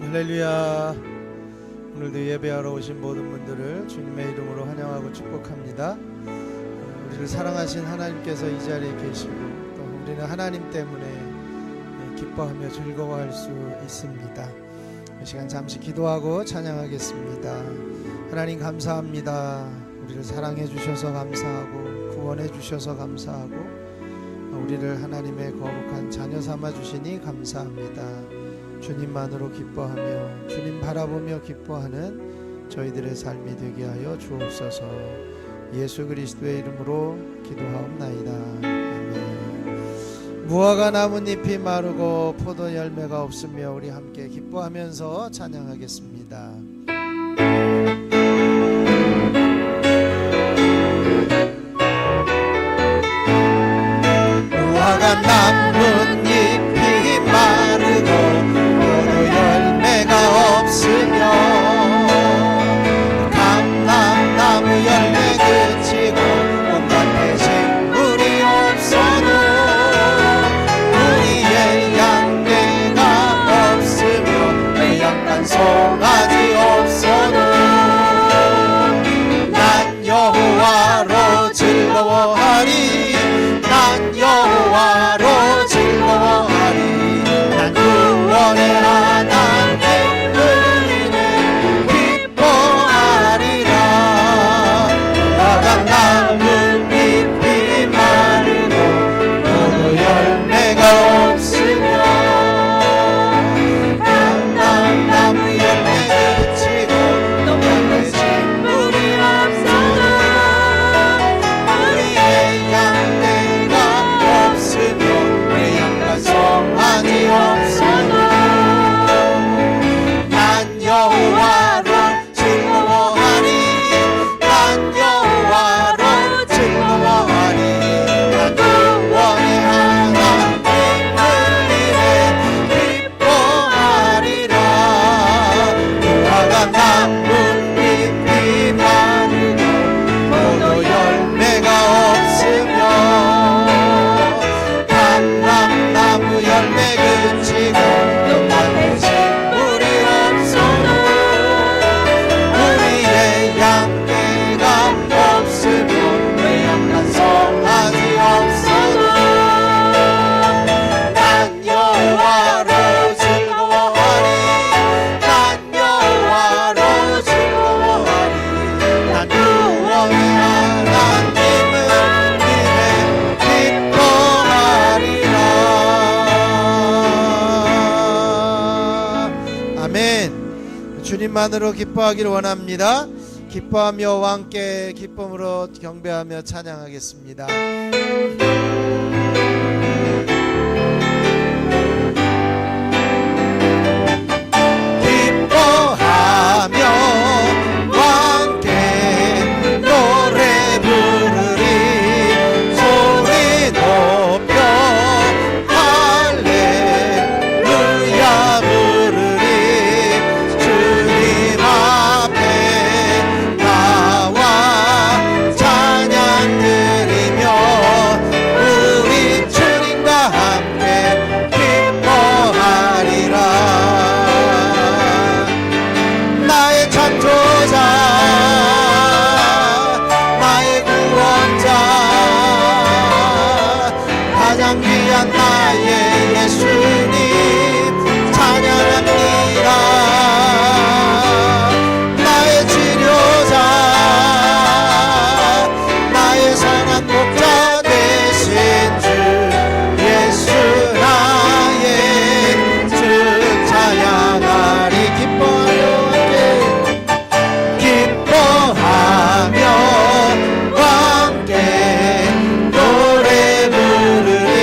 할렐루야. 오늘도 예배하러 오신 모든 분들을 주님의 이름으로 환영하고 축복합니다. 우리를 사랑하신 하나님께서 이 자리에 계시고 또 우리는 하나님 때문에 기뻐하며 즐거워할 수 있습니다. 이 시간 잠시 기도하고 찬양하겠습니다. 하나님 감사합니다. 우리를 사랑해 주셔서 감사하고 구원해 주셔서 감사하고 우리를 하나님의 거룩한 자녀 삼아 주시니 감사합니다. 주님만으로 기뻐하며 주님 바라보며 기뻐하는 저희들의 삶이 되게 하여 주옵소서. 예수 그리스도의 이름으로 기도하옵나이다. 아멘. 무화과 나뭇잎이 마르고 포도 열매가 없으며 우리 함께 기뻐하면서 찬양하겠습니다. 무화과 나뭇잎이 마르고 열매가 없으며 감람나무 열매 그치고 온갖 배식물이 없어도 우리의 양떼가 없으며 매양간 송아지 없어도 난 여호와로 즐거워하리. 난 여호와로 즐거워하리. 난 구원의 하나님 주님만으로 기뻐하기를 원합니다. 기뻐하며 왕께 기쁨으로 경배하며 찬양하겠습니다. 기뻐하며 왕께 노래 부르리. 소리 높여 할렐루야 부르리. 주님 앞에 나와 찬양 드리며 우리 주님과 함께 기뻐하리라. 나의 창조자 나의 구원자 가장 귀한 나의 예수님 찬양합니다. 나의 치료자 나의 선한 목자 되신 주 예수 나의 주 찬양하리. 기뻐하며 함께 노래 부르리.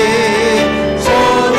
소리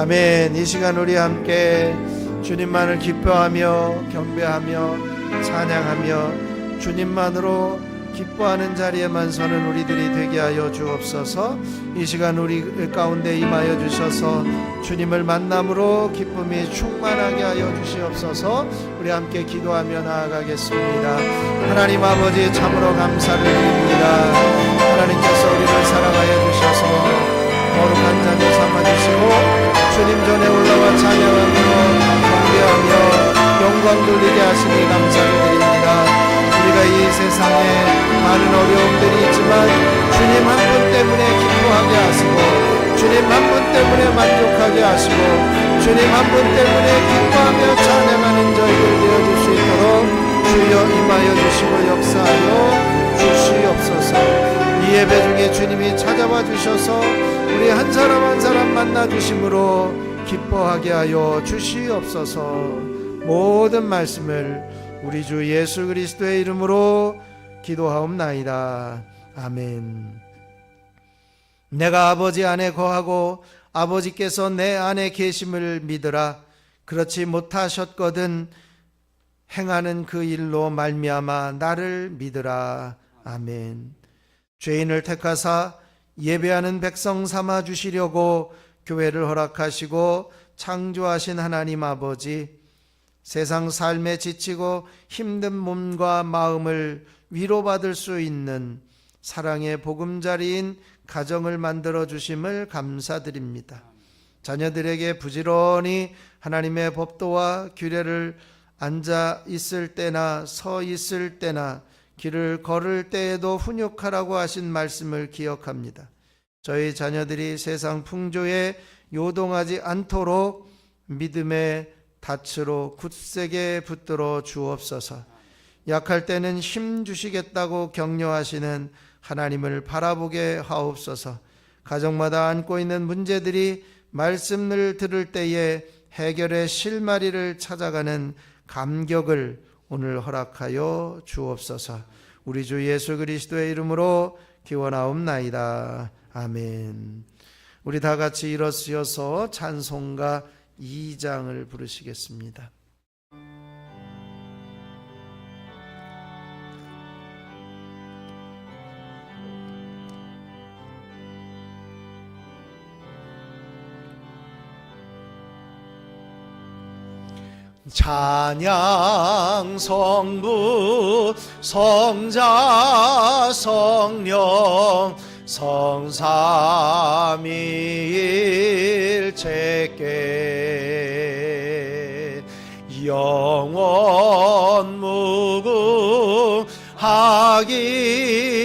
아멘. 이 시간 우리 함께 주님만을 기뻐하며 경배하며 찬양하며 주님만으로 기뻐하는 자리에만 서는 우리들이 되게 하여 주옵소서. 이 시간 우리 가운데 임하여 주셔서 주님을 만남으로 기쁨이 충만하게 하여 주시옵소서. 우리 함께 기도하며 나아가겠습니다. 하나님 아버지, 참으로 감사를 드립니다. 하나님께서 우리를 사랑하여 주셔서 거룩한 자녀 삼아주시고 주님 전에 올라와 찬양하며 경배하며 영광 돌리게 하시니 감사를 드립니다. 우리가 이 세상에 많은 어려움들이 있지만 주님 한 분 때문에 기뻐하게 하시고 주님 한 분 때문에 만족하게 하시고 주님 한 분 때문에 기뻐하며 찬양하는 저희들 되어줄 수 있도록 주여 임하여 주시고 역사하여 주시옵소서. 이 예배 중에 주님이 찾아와 주셔서 우리 한 사람 한 사람 만나 주심으로 기뻐하게 하여 주시옵소서. 모든 말씀을 우리 주 예수 그리스도의 이름으로 기도하옵나이다. 아멘. 내가 아버지 안에 거하고 아버지께서 내 안에 계심을 믿으라. 그렇지 못하셨거든 행하는 그 일로 말미암아 나를 믿으라. 아멘. 죄인을 택하사 예배하는 백성 삼아 주시려고 교회를 허락하시고 창조하신 하나님 아버지, 세상 삶에 지치고 힘든 몸과 마음을 위로받을 수 있는 사랑의 보금자리인 가정을 만들어 주심을 감사드립니다. 자녀들에게 부지런히 하나님의 법도와 규례를 앉아 있을 때나 서 있을 때나 길을 걸을 때에도 훈육하라고 하신 말씀을 기억합니다. 저희 자녀들이 세상 풍조에 요동하지 않도록 믿음의 닻으로 굳세게 붙들어 주옵소서. 약할 때는 힘 주시겠다고 격려하시는 하나님을 바라보게 하옵소서. 가정마다 안고 있는 문제들이 말씀을 들을 때에 해결의 실마리를 찾아가는 감격을 오늘 허락하여 주옵소서. 우리 주 예수 그리스도의 이름으로 기원하옵나이다. 아멘. 우리 다 같이 일어서서 찬송가 2장을 부르시겠습니다. 찬양 성부 성자 성령 성삼위일체께 영원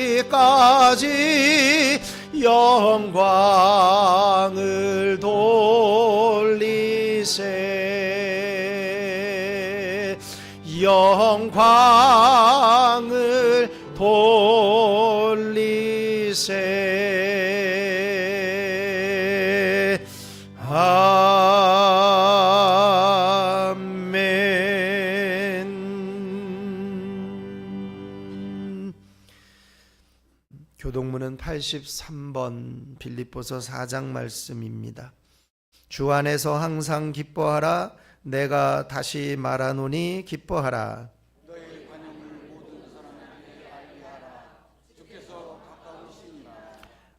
무궁하기까지 영광을 돌리세. 영광을 돌리세. 아멘. 교동문은 83번 빌립보서 4장 말씀입니다. 주 안에서 항상 기뻐하라. 내가 다시 말하노니 기뻐하라. 너희 관용을 모든 사람에게 알게 하라. 주께서 가까우시니라.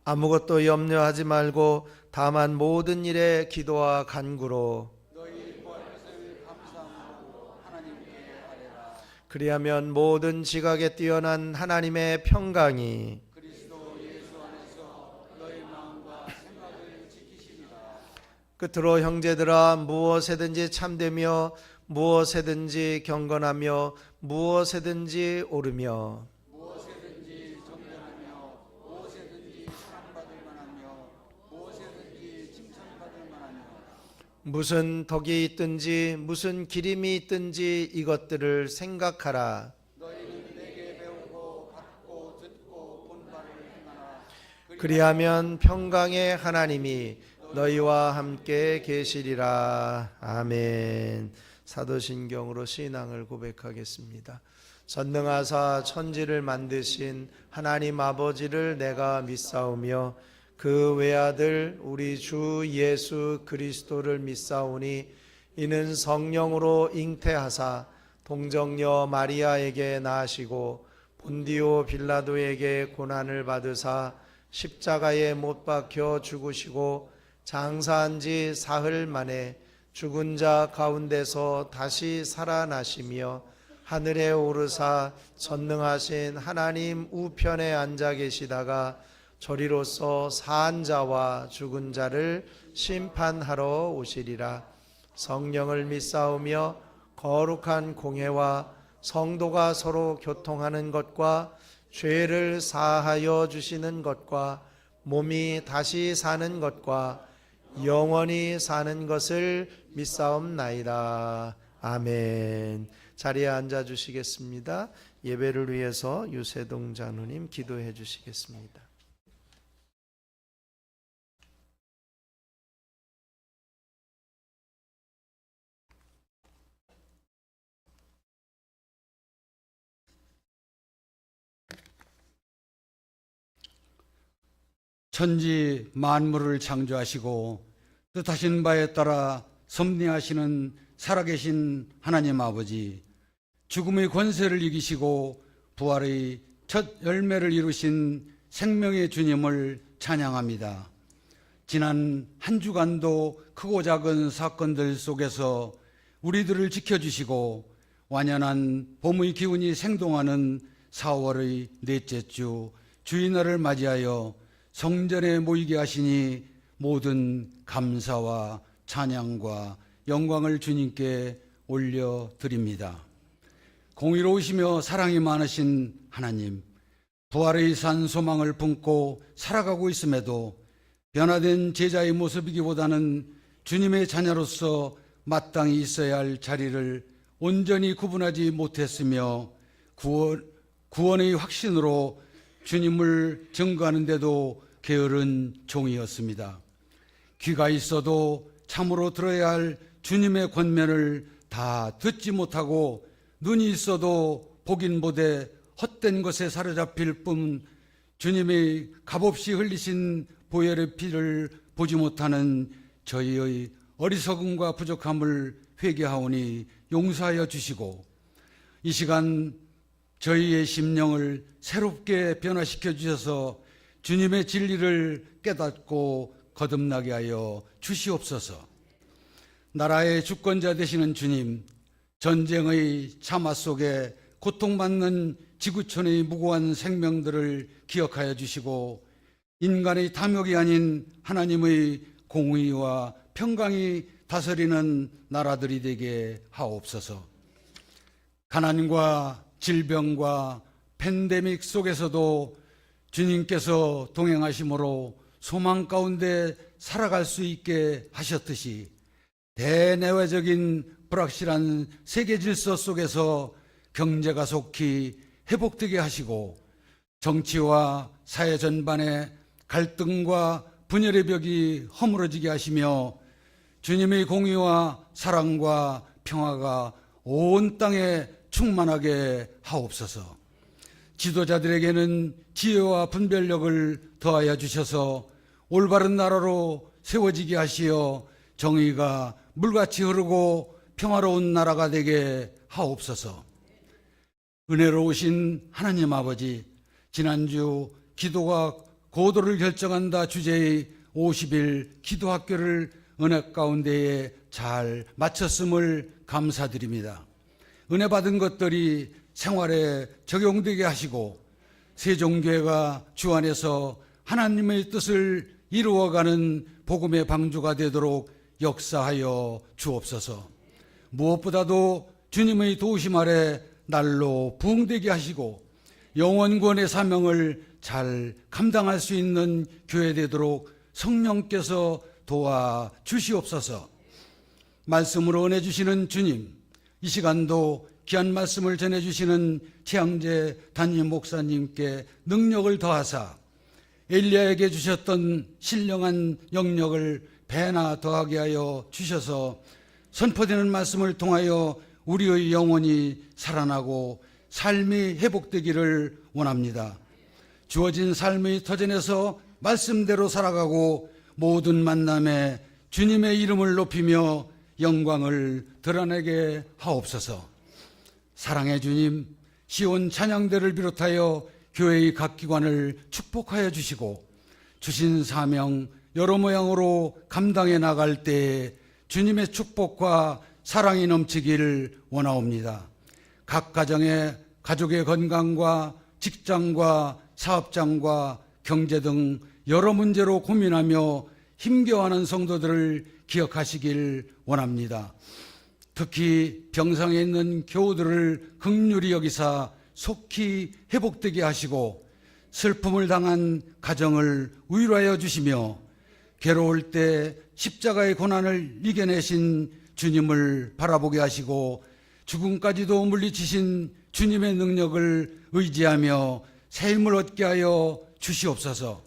아무것도 염려하지 말고 다만 모든 일에 기도와 간구로 너희 구할 것을 감사함으로 하나님께 아뢰라. 그리하면 모든 지각에 뛰어난 하나님의 평강이 그리스도 예수 안에서 너희 마음과 생각을 지키시리라. 끝으로 형제들아, 무엇에든지 참되며 무엇에든지 경건하며 무엇에든지 옳으며 무엇에든지 정결하며 무엇에든지 사랑받을 만하며 무엇에든지 칭찬받을 만하며 무슨 덕이 있든지 무슨 기림이 있든지 이것들을 생각하라. 너희는 내게 배우고 받고 듣고 본 바를 행하라. 그리하면 평강의 하나님이 너희와 함께 계시리라. 아멘. 사도신경으로 신앙을 고백하겠습니다. 전능하사 천지를 만드신 하나님 아버지를 내가 믿사오며 그 외아들 우리 주 예수 그리스도를 믿사오니 이는 성령으로 잉태하사 동정녀 마리아에게 낳으시고 본디오 빌라도에게 고난을 받으사 십자가에 못 박혀 죽으시고 장사한 지 사흘 만에 죽은 자 가운데서 다시 살아나시며 하늘에 오르사 전능하신 하나님 우편에 앉아 계시다가 저리로서 사한 자와 죽은 자를 심판하러 오시리라. 성령을 믿사오며 거룩한 공회와 성도가 서로 교통하는 것과 죄를 사하여 주시는 것과 몸이 다시 사는 것과 영원히 사는 것을 믿사옵나이다. 아멘. 자리에 앉아 주시겠습니다. 예배를 위해서 유세동 장로님 기도해 주시겠습니다. 천지 만물을 창조하시고 뜻하신 바에 따라 섭리하시는 살아계신 하나님 아버지, 죽음의 권세를 이기시고 부활의 첫 열매를 이루신 생명의 주님을 찬양합니다. 지난 한 주간도 크고 작은 사건들 속에서 우리들을 지켜주시고 완연한 봄의 기운이 생동하는 4월의 넷째 주 주일날을 맞이하여 성전에 모이게 하시니 모든 감사와 찬양과 영광을 주님께 올려드립니다. 공의로우시며 사랑이 많으신 하나님, 부활의 산 소망을 품고 살아가고 있음에도 변화된 제자의 모습이기보다는 주님의 자녀로서 마땅히 있어야 할 자리를 온전히 구분하지 못했으며 구원의 확신으로 주님을 증거하는데도 게으른 종이었습니다. 귀가 있어도 참으로 들어야 할 주님의 권면을 다 듣지 못하고 눈이 있어도 보긴 보되 헛된 것에 사로잡힐 뿐 주님의 값없이 흘리신 보혈의 피를 보지 못하는 저희의 어리석음과 부족함을 회개하오니 용서하여 주시고 이 시간 저희의 심령을 새롭게 변화시켜 주셔서 주님의 진리를 깨닫고 거듭나게 하여 주시옵소서. 나라의 주권자 되시는 주님, 전쟁의 참화 속에 고통받는 지구촌의 무고한 생명들을 기억하여 주시고 인간의 탐욕이 아닌 하나님의 공의와 평강이 다스리는 나라들이 되게 하옵소서. 가난과 질병과 팬데믹 속에서도 주님께서 동행하심으로 소망 가운데 살아갈 수 있게 하셨듯이 대내외적인 불확실한 세계 질서 속에서 경제가 속히 회복되게 하시고 정치와 사회 전반에 갈등과 분열의 벽이 허물어지게 하시며 주님의 공의와 사랑과 평화가 온 땅에 충만하게 하옵소서. 지도자들에게는 지혜와 분별력을 더하여 주셔서 올바른 나라로 세워지게 하시어 정의가 물같이 흐르고 평화로운 나라가 되게 하옵소서. 은혜로우신 하나님 아버지, 지난주 기도가 고도를 결정한다 주제의 50일 기도학교를 은혜 가운데에 잘 마쳤음을 감사드립니다. 은혜 받은 것들이 생활에 적용되게 하시고 세종교회가 주 안에서 하나님의 뜻을 이루어가는 복음의 방주가 되도록 역사하여 주옵소서. 무엇보다도 주님의 도우심 아래 날로 부흥되게 하시고 영원구원의 사명을 잘 감당할 수 있는 교회 되도록 성령께서 도와주시옵소서. 말씀으로 은혜 주시는 주님, 이 시간도 귀한 말씀을 전해주시는 최양재 담임 목사님께 능력을 더하사 엘리야에게 주셨던 신령한 영역을 배나 더하게 하여 주셔서 선포되는 말씀을 통하여 우리의 영혼이 살아나고 삶이 회복되기를 원합니다. 주어진 삶의 터전에서 말씀대로 살아가고 모든 만남에 주님의 이름을 높이며 영광을 드러내게 하옵소서. 사랑의 주님, 시온 찬양대를 비롯하여 교회의 각 기관을 축복하여 주시고 주신 사명 여러 모양으로 감당해 나갈 때에 주님의 축복과 사랑이 넘치기를 원하옵니다. 각 가정의 가족의 건강과 직장과 사업장과 경제 등 여러 문제로 고민하며 힘겨워하는 성도들을 기억하시길 원합니다. 특히 병상에 있는 교우들을 긍휼히 여기사 속히 회복되게 하시고 슬픔을 당한 가정을 위로하여 주시며 괴로울 때 십자가의 고난을 이겨내신 주님을 바라보게 하시고 죽음까지도 물리치신 주님의 능력을 의지하며 새 힘을 얻게 하여 주시옵소서.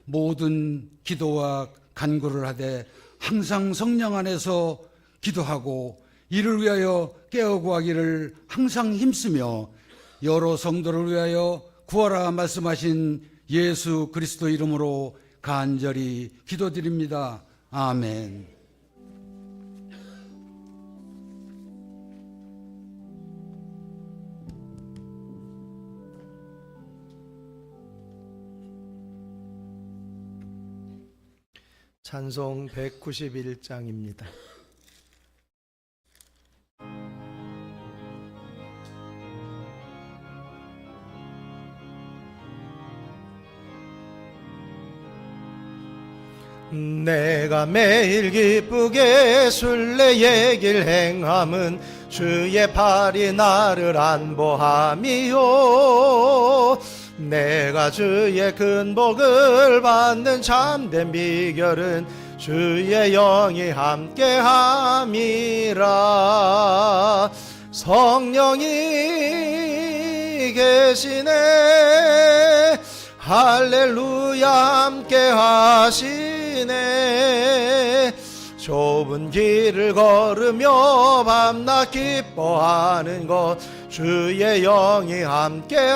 모든 기도와 간구를 하되 항상 성령 안에서 기도하고 이를 위하여 깨어 구하기를 항상 힘쓰며 여러 성도를 위하여 구하라 말씀하신 예수 그리스도 이름으로 간절히 기도드립니다. 아멘. 찬송 191장입니다. 내가 매일 기쁘게 순례의 길 행함은 주의 팔이 나를 안보함이요. 내가 주의 큰 복을 받는 참된 비결은 주의 영이 함께함이라. 성령이 계시네, 할렐루야 함께 하시네. 좁은 길을 걸으며 밤낮 기뻐하는 것 주의 영이 함께함이라.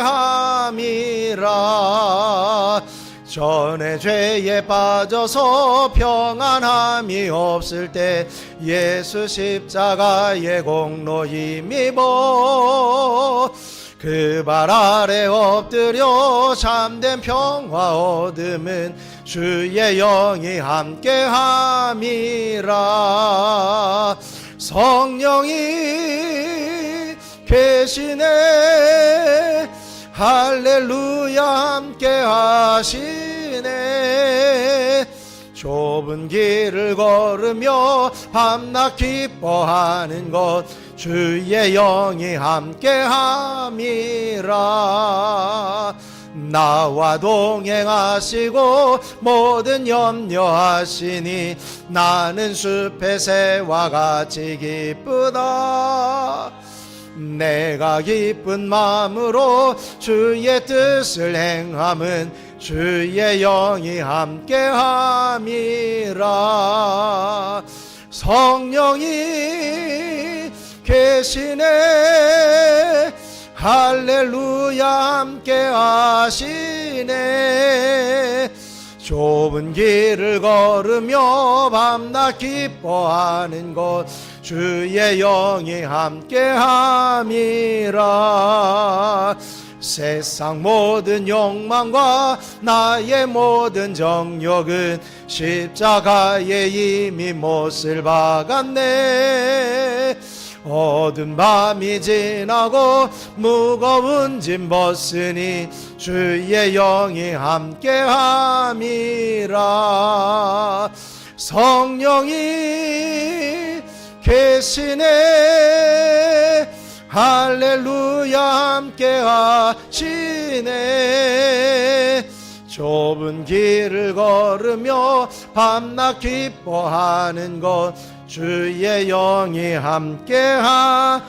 전에 죄에 빠져서 평안함이 없을 때 예수 십자가의 공로 힘입어 그 발 아래 엎드려 참된 평화 얻음은 주의 영이 함께함이라. 성령이 계시네, 할렐루야 함께 하시네. 좁은 길을 걸으며 밤낮 기뻐하는 것 주의 영이 함께함이라. 나와 동행하시고 모든 염려하시니 나는 숲의 새와 같이 기쁘다. 내가 기쁜 마음으로 주의 뜻을 행함은 주의 영이 함께함이라. 성령이 계시네, 할렐루야 함께 하시네. 좁은 길을 걸으며 밤낮 기뻐하는 것 주의 영이 함께함이라. 세상 모든 욕망과 나의 모든 정욕은 십자가에 이미 못을 박았네. 어두운 밤이 지나고 무거운 짐 벗으니 주의 영이 함께함이라. 성령이 계시네, 할렐루야 함께 하시네. 좁은 길을 걸으며 밤낮 기뻐하는 것 주의 영이 함께함이라.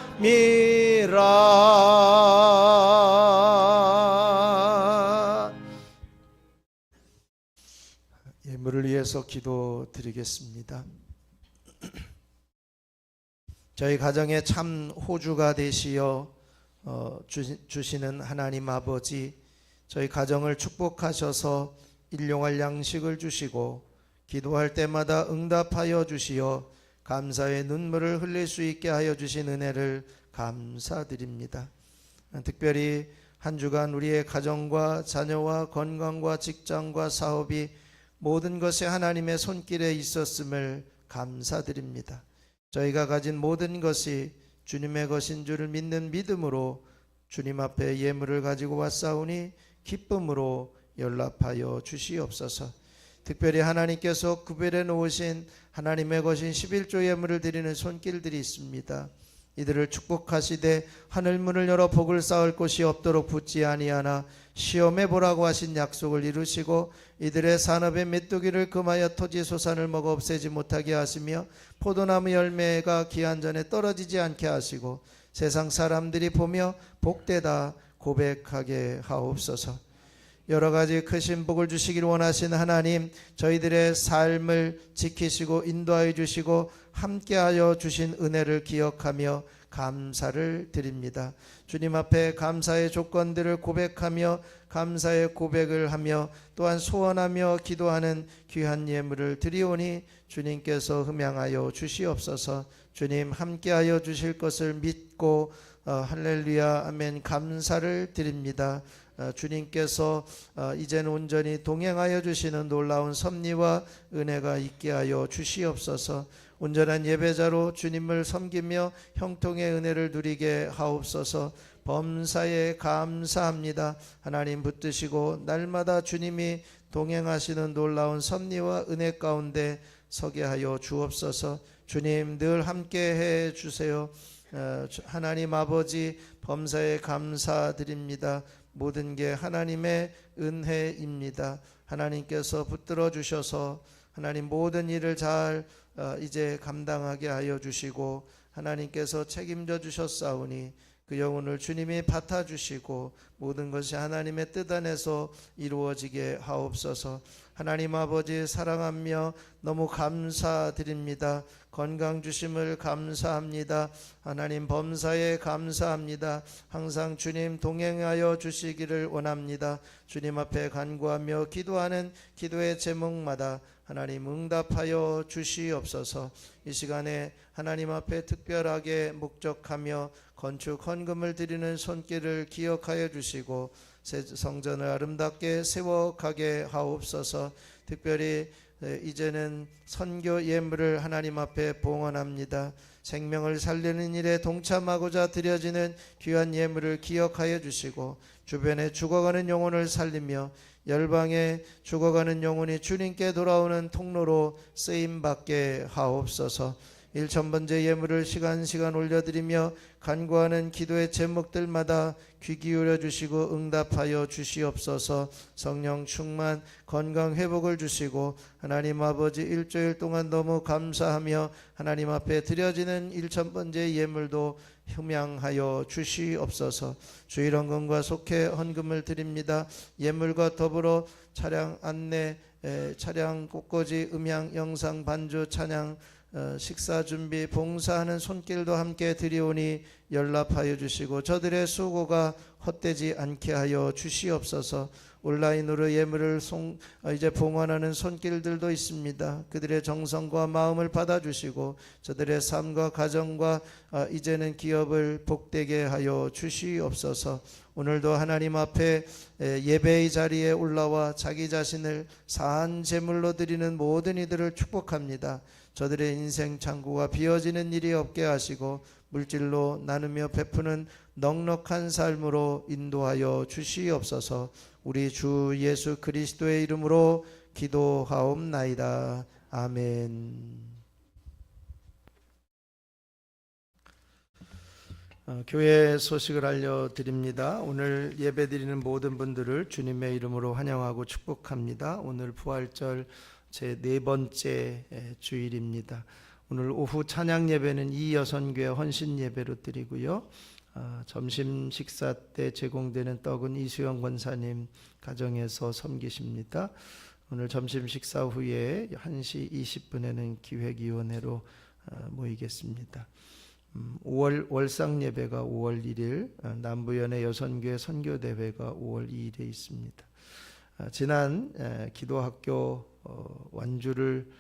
예물을 위해서 기도드리겠습니다. 저희 가정에 참 호주가 되시어 주시는 하나님 아버지, 저희 가정을 축복하셔서 일용할 양식을 주시고 기도할 때마다 응답하여 주시어 감사의 눈물을 흘릴 수 있게 하여 주신 은혜를 감사드립니다. 특별히 한 주간 우리의 가정과 자녀와 건강과 직장과 사업이 모든 것이 하나님의 손길에 있었음을 감사드립니다. 저희가 가진 모든 것이 주님의 것인 줄을 믿는 믿음으로 주님 앞에 예물을 가지고 왔사오니 기쁨으로 연락하여 주시옵소서. 특별히 하나님께서 구별해 놓으신 하나님의 것인 11조 예물을 드리는 손길들이 있습니다. 이들을 축복하시되 하늘문을 열어 복을 쌓을 곳이 없도록 붙지 아니하나 시험해 보라고 하신 약속을 이루시고 이들의 산업의 메뚜기를 금하여 토지 소산을 먹어 없애지 못하게 하시며 포도나무 열매가 기한 전에 떨어지지 않게 하시고 세상 사람들이 보며 복되다 고백하게 하옵소서. 여러 가지 크신 복을 주시길 원하신 하나님, 저희들의 삶을 지키시고 인도하여 주시고 함께하여 주신 은혜를 기억하며 감사를 드립니다. 주님 앞에 감사의 조건들을 고백하며 감사의 고백을 하며 또한 소원하며 기도하는 귀한 예물을 드리오니 주님께서 흠양하여 주시옵소서. 주님 함께하여 주실 것을 믿고 할렐루야 아멘 감사를 드립니다. 주님께서 이제는 온전히 동행하여 주시는 놀라운 섭리와 은혜가 있게 하여 주시옵소서. 온전한 예배자로 주님을 섬기며 형통의 은혜를 누리게 하옵소서. 범사에 감사합니다. 하나님 붙드시고 날마다 주님이 동행하시는 놀라운 섭리와 은혜 가운데 서게 하여 주옵소서. 주님 늘 함께해 주세요. 하나님 아버지 범사에 감사드립니다. 모든 게 하나님의 은혜입니다. 하나님께서 붙들어 주셔서 하나님 모든 일을 잘 이제 감당하게 하여 주시고 하나님께서 책임져 주셨사오니 그 영혼을 주님이 받아 주시고 모든 것이 하나님의 뜻 안에서 이루어지게 하옵소서. 하나님 아버지 사랑하며 너무 감사드립니다. 건강 주심을 감사합니다. 하나님 범사에 감사합니다. 항상 주님 동행하여 주시기를 원합니다. 주님 앞에 간구하며 기도하는 기도의 제목마다 하나님 응답하여 주시옵소서. 이 시간에 하나님 앞에 특별하게 목적하며 건축 헌금을 드리는 손길을 기억하여 주시고 새 성전을 아름답게 세워가게 하옵소서. 특별히 이제는 선교 예물을 하나님 앞에 봉헌합니다. 생명을 살리는 일에 동참하고자 드려지는 귀한 예물을 기억하여 주시고 주변에 죽어가는 영혼을 살리며 열방에 죽어가는 영혼이 주님께 돌아오는 통로로 쓰임받게 하옵소서. 1000번째 예물을 시간 올려드리며 간구하는 기도의 제목들마다 귀 기울여 주시고 응답하여 주시옵소서. 성령 충만 건강 회복을 주시고 하나님 아버지 일주일 동안 너무 감사하며 하나님 앞에 드려지는 1000번째 예물도 흠양하여 주시옵소서. 주일 헌금과 속회 헌금을 드립니다. 예물과 더불어 차량 안내, 차량 꽃꽂이, 음향, 영상, 반주, 찬양, 식사 준비, 봉사하는 손길도 함께 드리오니 연락하여 주시고 저들의 수고가 헛되지 않게 하여 주시옵소서. 온라인으로 예물을 이제 봉헌하는 손길들도 있습니다. 그들의 정성과 마음을 받아주시고 저들의 삶과 가정과 이제는 기업을 복되게 하여 주시옵소서. 오늘도 하나님 앞에 예배의 자리에 올라와 자기 자신을 사한 제물로 드리는 모든 이들을 축복합니다. 저들의 인생 창고가 비어지는 일이 없게 하시고 물질로 나누며 베푸는 넉넉한 삶으로 인도하여 주시옵소서. 우리 주 예수 그리스도의 이름으로 기도하옵나이다. 아멘. 교회 소식을 알려드립니다. 오늘 예배드리는 모든 분들을 주님의 이름으로 환영하고 축복합니다. 오늘 부활절 제 4번째 주일입니다. 오늘 오후 찬양 예배는 이여선교회 헌신 예배로 드리고요. 점심 식사 때 제공되는 떡은 이수영 권사님 가정에서 섬기십니다. 오늘 점심 식사 후에 1시 20분에는 기획위원회로 모이겠습니다. 5월 월상 예배가 5월 1일, 남부연의 여선교회 선교대회가 5월 2일에 있습니다. 지난 기도학교 완주를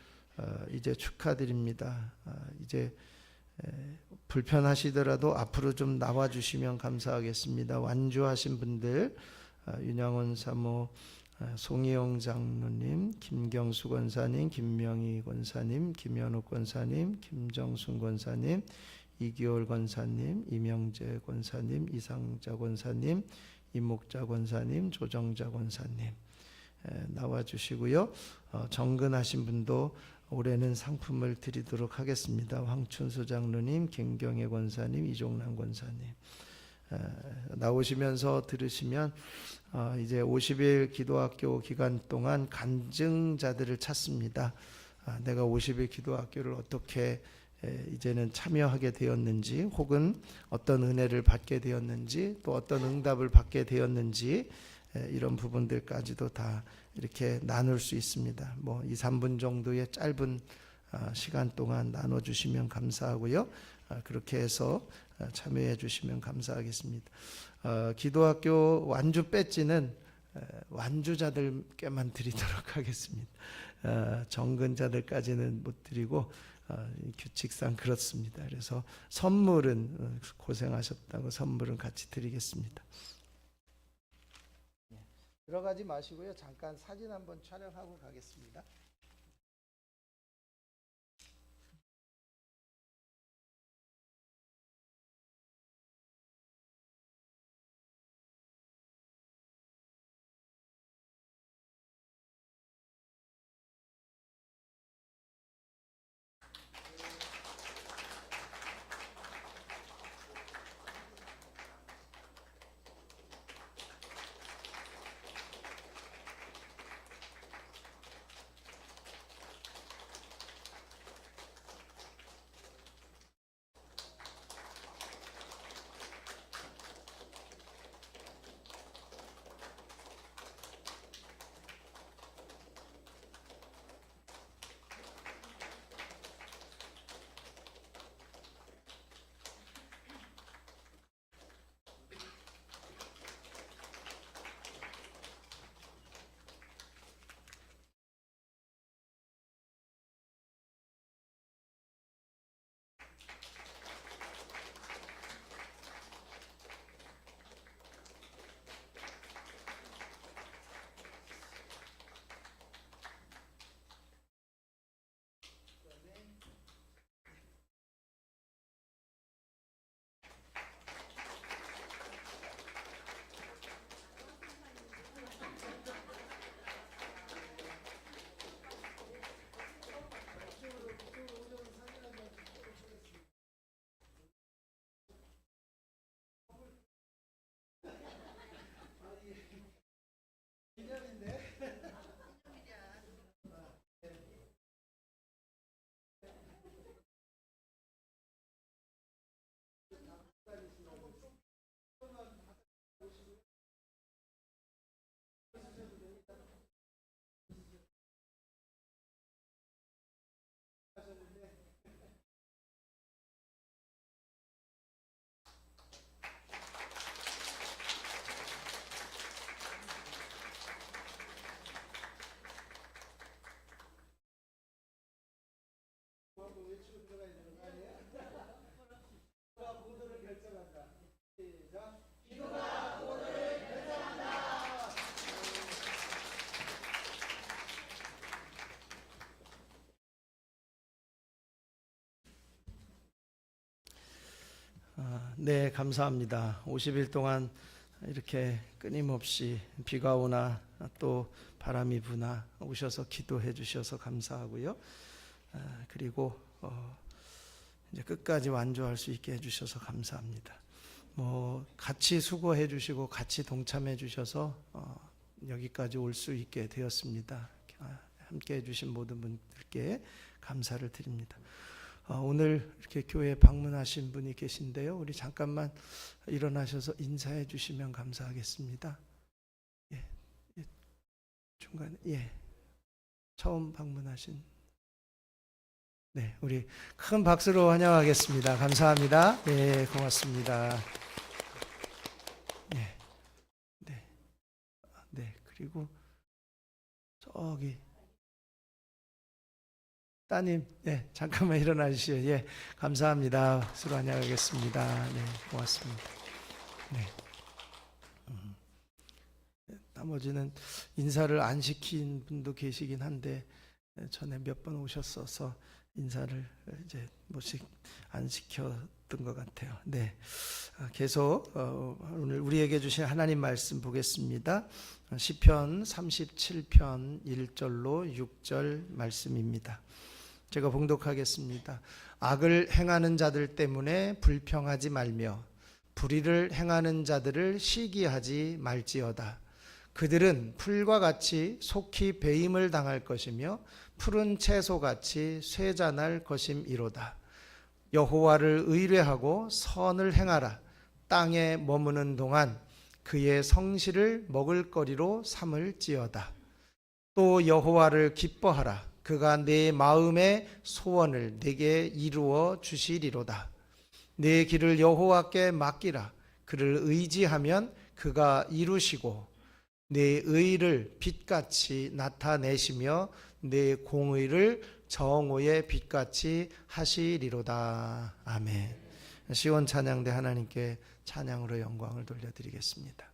이제 축하드립니다. 이제 불편하시더라도 앞으로 좀 나와주시면 감사하겠습니다. 완주하신 분들 윤양원 사모, 송희영 장로님, 김경수 권사님, 김명희 권사님, 김현욱 권사님, 김정순 권사님, 이기월 권사님, 이명재 권사님, 이상자 권사님, 이목자 권사님, 조정자 권사님 나와주시고요. 정근하신 분도 올해는 상품을 드리도록 하겠습니다. 황춘수 장로님, 김경애 권사님, 이종란 권사님 나오시면서 들으시면 이제 50일 기도학교 기간 동안 간증자들을 찾습니다. 내가 50일 기도학교를 어떻게 이제는 참여하게 되었는지, 혹은 어떤 은혜를 받게 되었는지, 또 어떤 응답을 받게 되었는지, 이런 부분들까지도 다 이렇게 나눌 수 있습니다. 뭐 2, 3분 정도의 짧은 시간 동안 나눠주시면 감사하고요. 그렇게 해서 참여해 주시면 감사하겠습니다. 기도학교 완주 배지는 완주자들께만 드리도록 하겠습니다. 정근자들까지는 못 드리고 규칙상 그렇습니다. 그래서 선물은 고생하셨다고 선물은 같이 드리겠습니다. 들어가지 마시고요. 잠깐 사진 한번 촬영하고 가겠습니다. 네, 감사합니다. 50일 동안 이렇게 끊임없이 비가 오나 또 바람이 부나 오셔서 기도해 주셔서 감사하고요. 그리고 이제 끝까지 완주할 수 있게 해주셔서 감사합니다. 뭐 같이 수고해 주시고 같이 동참해 주셔서 여기까지 올 수 있게 되었습니다. 함께 해주신 모든 분들께 감사를 드립니다. 오늘 이렇게 교회에 방문하신 분이 계신데요. 우리 잠깐만 일어나셔서 인사해 주시면 감사하겠습니다. 예, 중간에 처음 방문하신 우리 큰 박수로 환영하겠습니다. 감사합니다. 네, 고맙습니다. 네, 그리고 저기 따님, 네, 잠깐만 일어나 주시죠. 예, 감사합니다. 박수로 환영하겠습니다. 네, 고맙습니다. 네. 나머지는 인사를 안 시킨 분도 계시긴 한데 전에 몇 번 오셨어서 인사를 이제 뭐씩 안 시켰던 것 같아요. 네, 계속 오늘 우리에게 주신 하나님 말씀 보겠습니다. 시편 37편 1절로 6절 말씀입니다. 제가 봉독하겠습니다. 악을 행하는 자들 때문에 불평하지 말며 불의를 행하는 자들을 시기하지 말지어다. 그들은 풀과 같이 속히 배임을 당할 것이며 푸른 채소같이 쇠잔할 것임이로다. 여호와를 의뢰하고 선을 행하라. 땅에 머무는 동안 그의 성실을 먹을거리로 삼을지어다. 또 여호와를 기뻐하라. 그가 내 마음의 소원을 내게 이루어 주시리로다. 내 길을 여호와께 맡기라. 그를 의지하면 그가 이루시고 내 의를 빛같이 나타내시며 내 공의를 정오의 빛같이 하시리로다. 아멘. 시온 찬양대 하나님께 찬양으로 영광을 돌려드리겠습니다.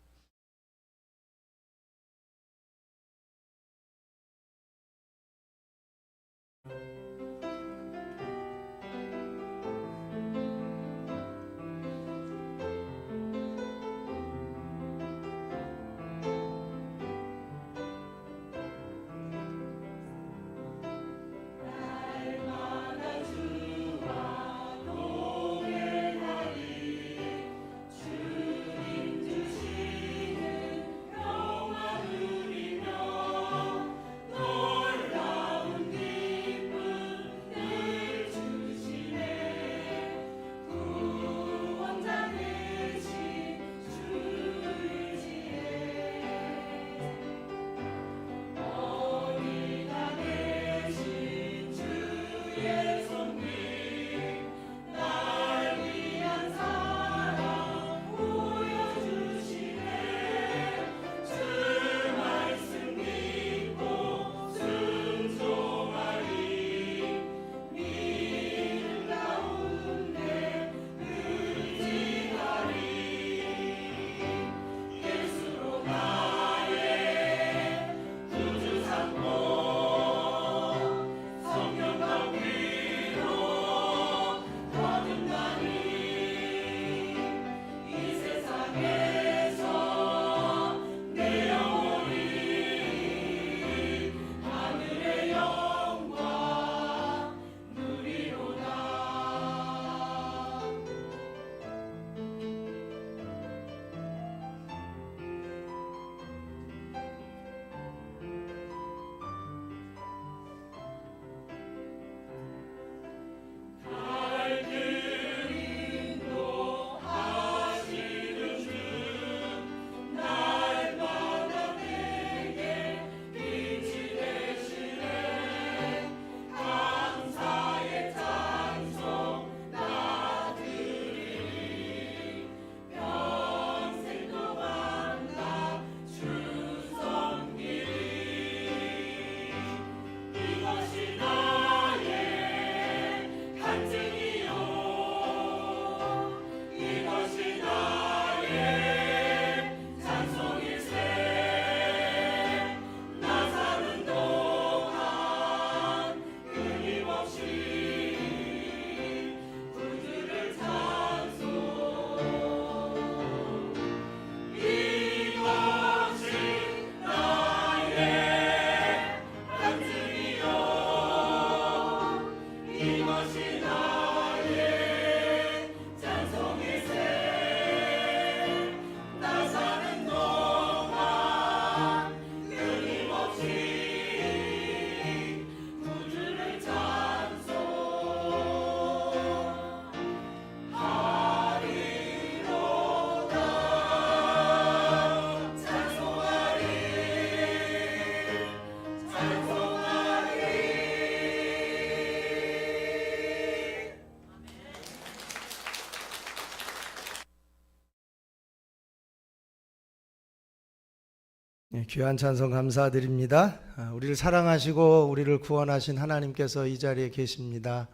귀한 찬송 감사드립니다. 우리를 사랑하시고 우리를 구원하신 하나님께서 이 자리에 계십니다.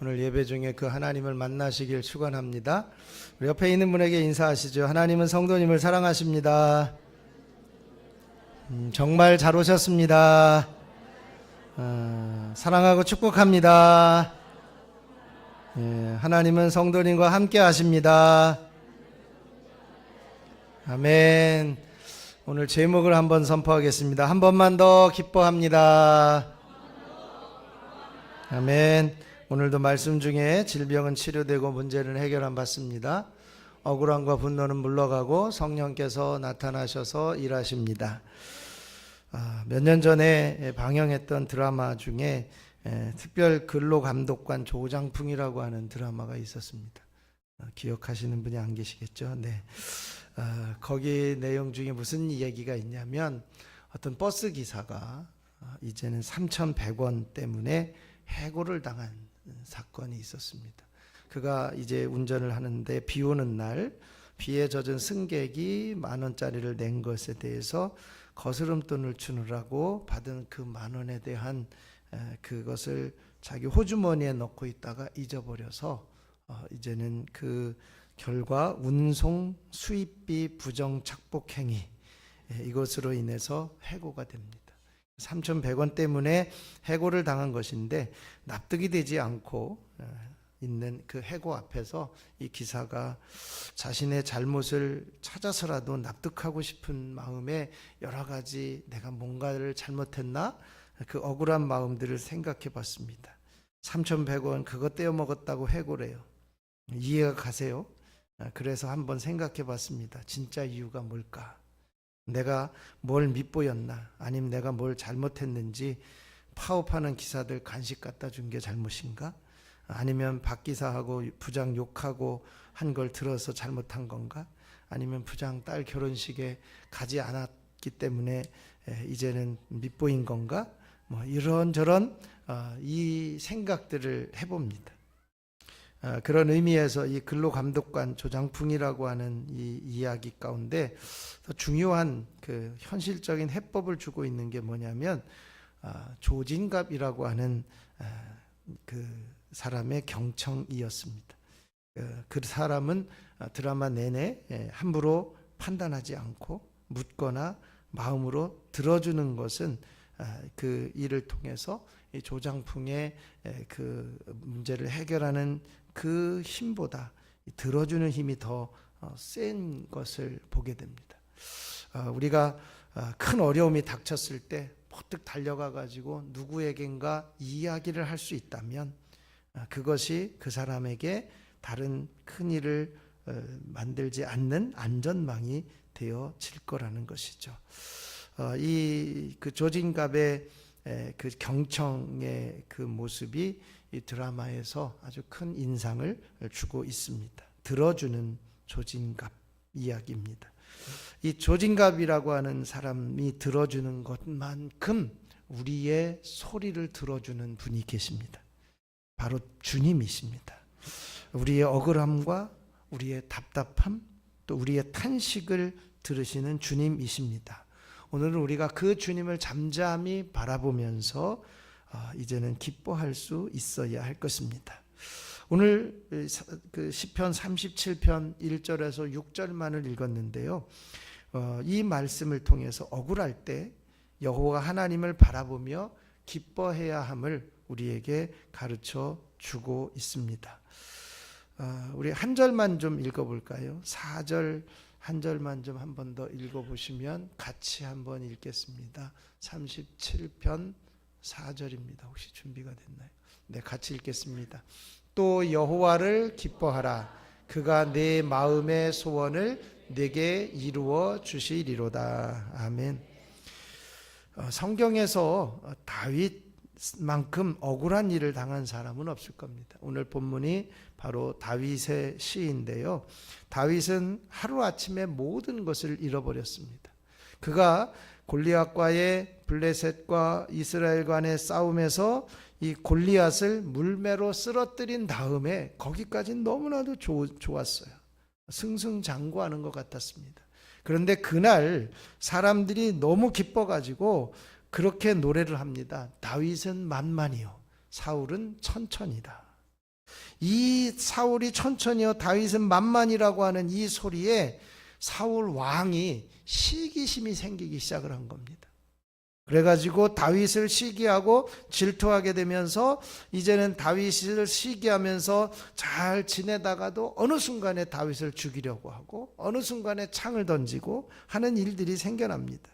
오늘 예배 중에 그 하나님을 만나시길 축원합니다. 우리 옆에 있는 분에게 인사하시죠. 하나님은 성도님을 사랑하십니다. 정말 잘 오셨습니다. 사랑하고 축복합니다. 하나님은 성도님과 함께 하십니다. 아멘. 오늘 제목을 한번 선포하겠습니다. 한 번만 더 기뻐합니다. 아멘. 오늘도 말씀 중에 질병은 치료되고 문제는 해결안 받습니다. 억울함과 분노는 물러가고 성령께서 나타나셔서 일하십니다. 몇 년 전에 방영했던 드라마 중에 특별 근로감독관 조장풍이라고 하는 드라마가 있었습니다. 기억하시는 분이 안 계시겠죠? 네. 거기 내용 중에 무슨 얘기가 있냐면 어떤 버스 기사가 이제는 3,100원 때문에 해고를 당한 사건이 있었습니다. 그가 이제 운전을 하는데 비 오는 날 비에 젖은 승객이 10,000원짜리를 낸 것에 대해서 거스름돈을 주느라고 받은 그 10,000원에 대한 그것을 자기 호주머니에 넣고 있다가 잊어버려서 이제는 그 결과 운송 수입비 부정 착복 행위 이것으로 인해서 해고가 됩니다. 3,100원 때문에 해고를 당한 것인데 납득이 되지 않고 있는 그 해고 앞에서 이 기사가 자신의 잘못을 찾아서라도 납득하고 싶은 마음에 여러 가지 내가 뭔가를 잘못했나 그 억울한 마음들을 생각해 봤습니다. 3,100원 그거 떼어 먹었다고 해고래요. 이해가 가세요? 그래서 한번 생각해 봤습니다. 진짜 이유가 뭘까? 내가 뭘 밉보였나? 아니면 내가 뭘 잘못했는지 파업하는 기사들 간식 갖다 준 게 잘못인가? 아니면 박 기사하고 부장 욕하고 한 걸 들어서 잘못한 건가? 아니면 부장 딸 결혼식에 가지 않았기 때문에 이제는 밉보인 건가? 뭐 이런저런 이 생각들을 해봅니다. 그런 의미에서 이 근로감독관 조장풍이라고 하는 이 이야기 가운데 더 중요한 그 현실적인 해법을 주고 있는 게 뭐냐면 조진갑이라고 하는 그 사람의 경청이었습니다. 그 사람은 드라마 내내 함부로 판단하지 않고 묻거나 마음으로 들어주는 것은 그 일을 통해서 이 조장풍의 그 문제를 해결하는 그 힘보다 들어주는 힘이 더 센 것을 보게 됩니다. 우리가 큰 어려움이 닥쳤을 때 퍼뜩 달려가 가지고 누구에겐가 이야기를 할 수 있다면 그것이 그 사람에게 다른 큰 일을 만들지 않는 안전망이 되어질 거라는 것이죠. 이 그 조진갑의 그 경청의 그 모습이 이 드라마에서 아주 큰 인상을 주고 있습니다. 들어주는 조진갑 이야기입니다. 이 조진갑이라고 하는 사람이 들어주는 것만큼 우리의 소리를 들어주는 분이 계십니다. 바로 주님이십니다. 우리의 억울함과 우리의 답답함 또 우리의 탄식을 들으시는 주님이십니다. 오늘은 우리가 그 주님을 잠잠히 바라보면서 이제는 기뻐할 수 있어야 할 것입니다. 오늘 그 시편 37편 1절에서 6절만을 읽었는데요. 이 말씀을 통해서 억울할 때 여호와 하나님을 바라보며 기뻐해야 함을 우리에게 가르쳐 주고 있습니다. 우리 한 절만 좀 읽어볼까요? 4절 한 절만 좀 한 번 더 읽어보시면 같이 한번 읽겠습니다. 37편 4절입니다. 혹시 준비가 됐나요? 네, 같이 읽겠습니다. 또 여호와를 기뻐하라. 그가 내 마음의 소원을 내게 이루어 주시리로다. 아멘. 성경에서 다윗만큼 억울한 일을 당한 사람은 없을 겁니다. 오늘 본문이 바로 다윗의 시인데요. 다윗은 하루아침에 모든 것을 잃어버렸습니다. 그가 골리앗과의 블레셋과 이스라엘 간의 싸움에서 이 골리앗을 물매로 쓰러뜨린 다음에 거기까지는 너무나도 좋았어요. 승승장구하는 것 같았습니다. 그런데 그날 사람들이 너무 기뻐가지고 그렇게 노래를 합니다. 다윗은 만만이요, 사울은 천천이다. 이 사울이 천천히요, 다윗은 만만이라고 하는 이 소리에 사울 왕이 시기심이 생기기 시작을 한 겁니다. 그래가지고 다윗을 시기하고 질투하게 되면서 이제는 다윗을 시기하면서 잘 지내다가도 어느 순간에 다윗을 죽이려고 하고 어느 순간에 창을 던지고 하는 일들이 생겨납니다.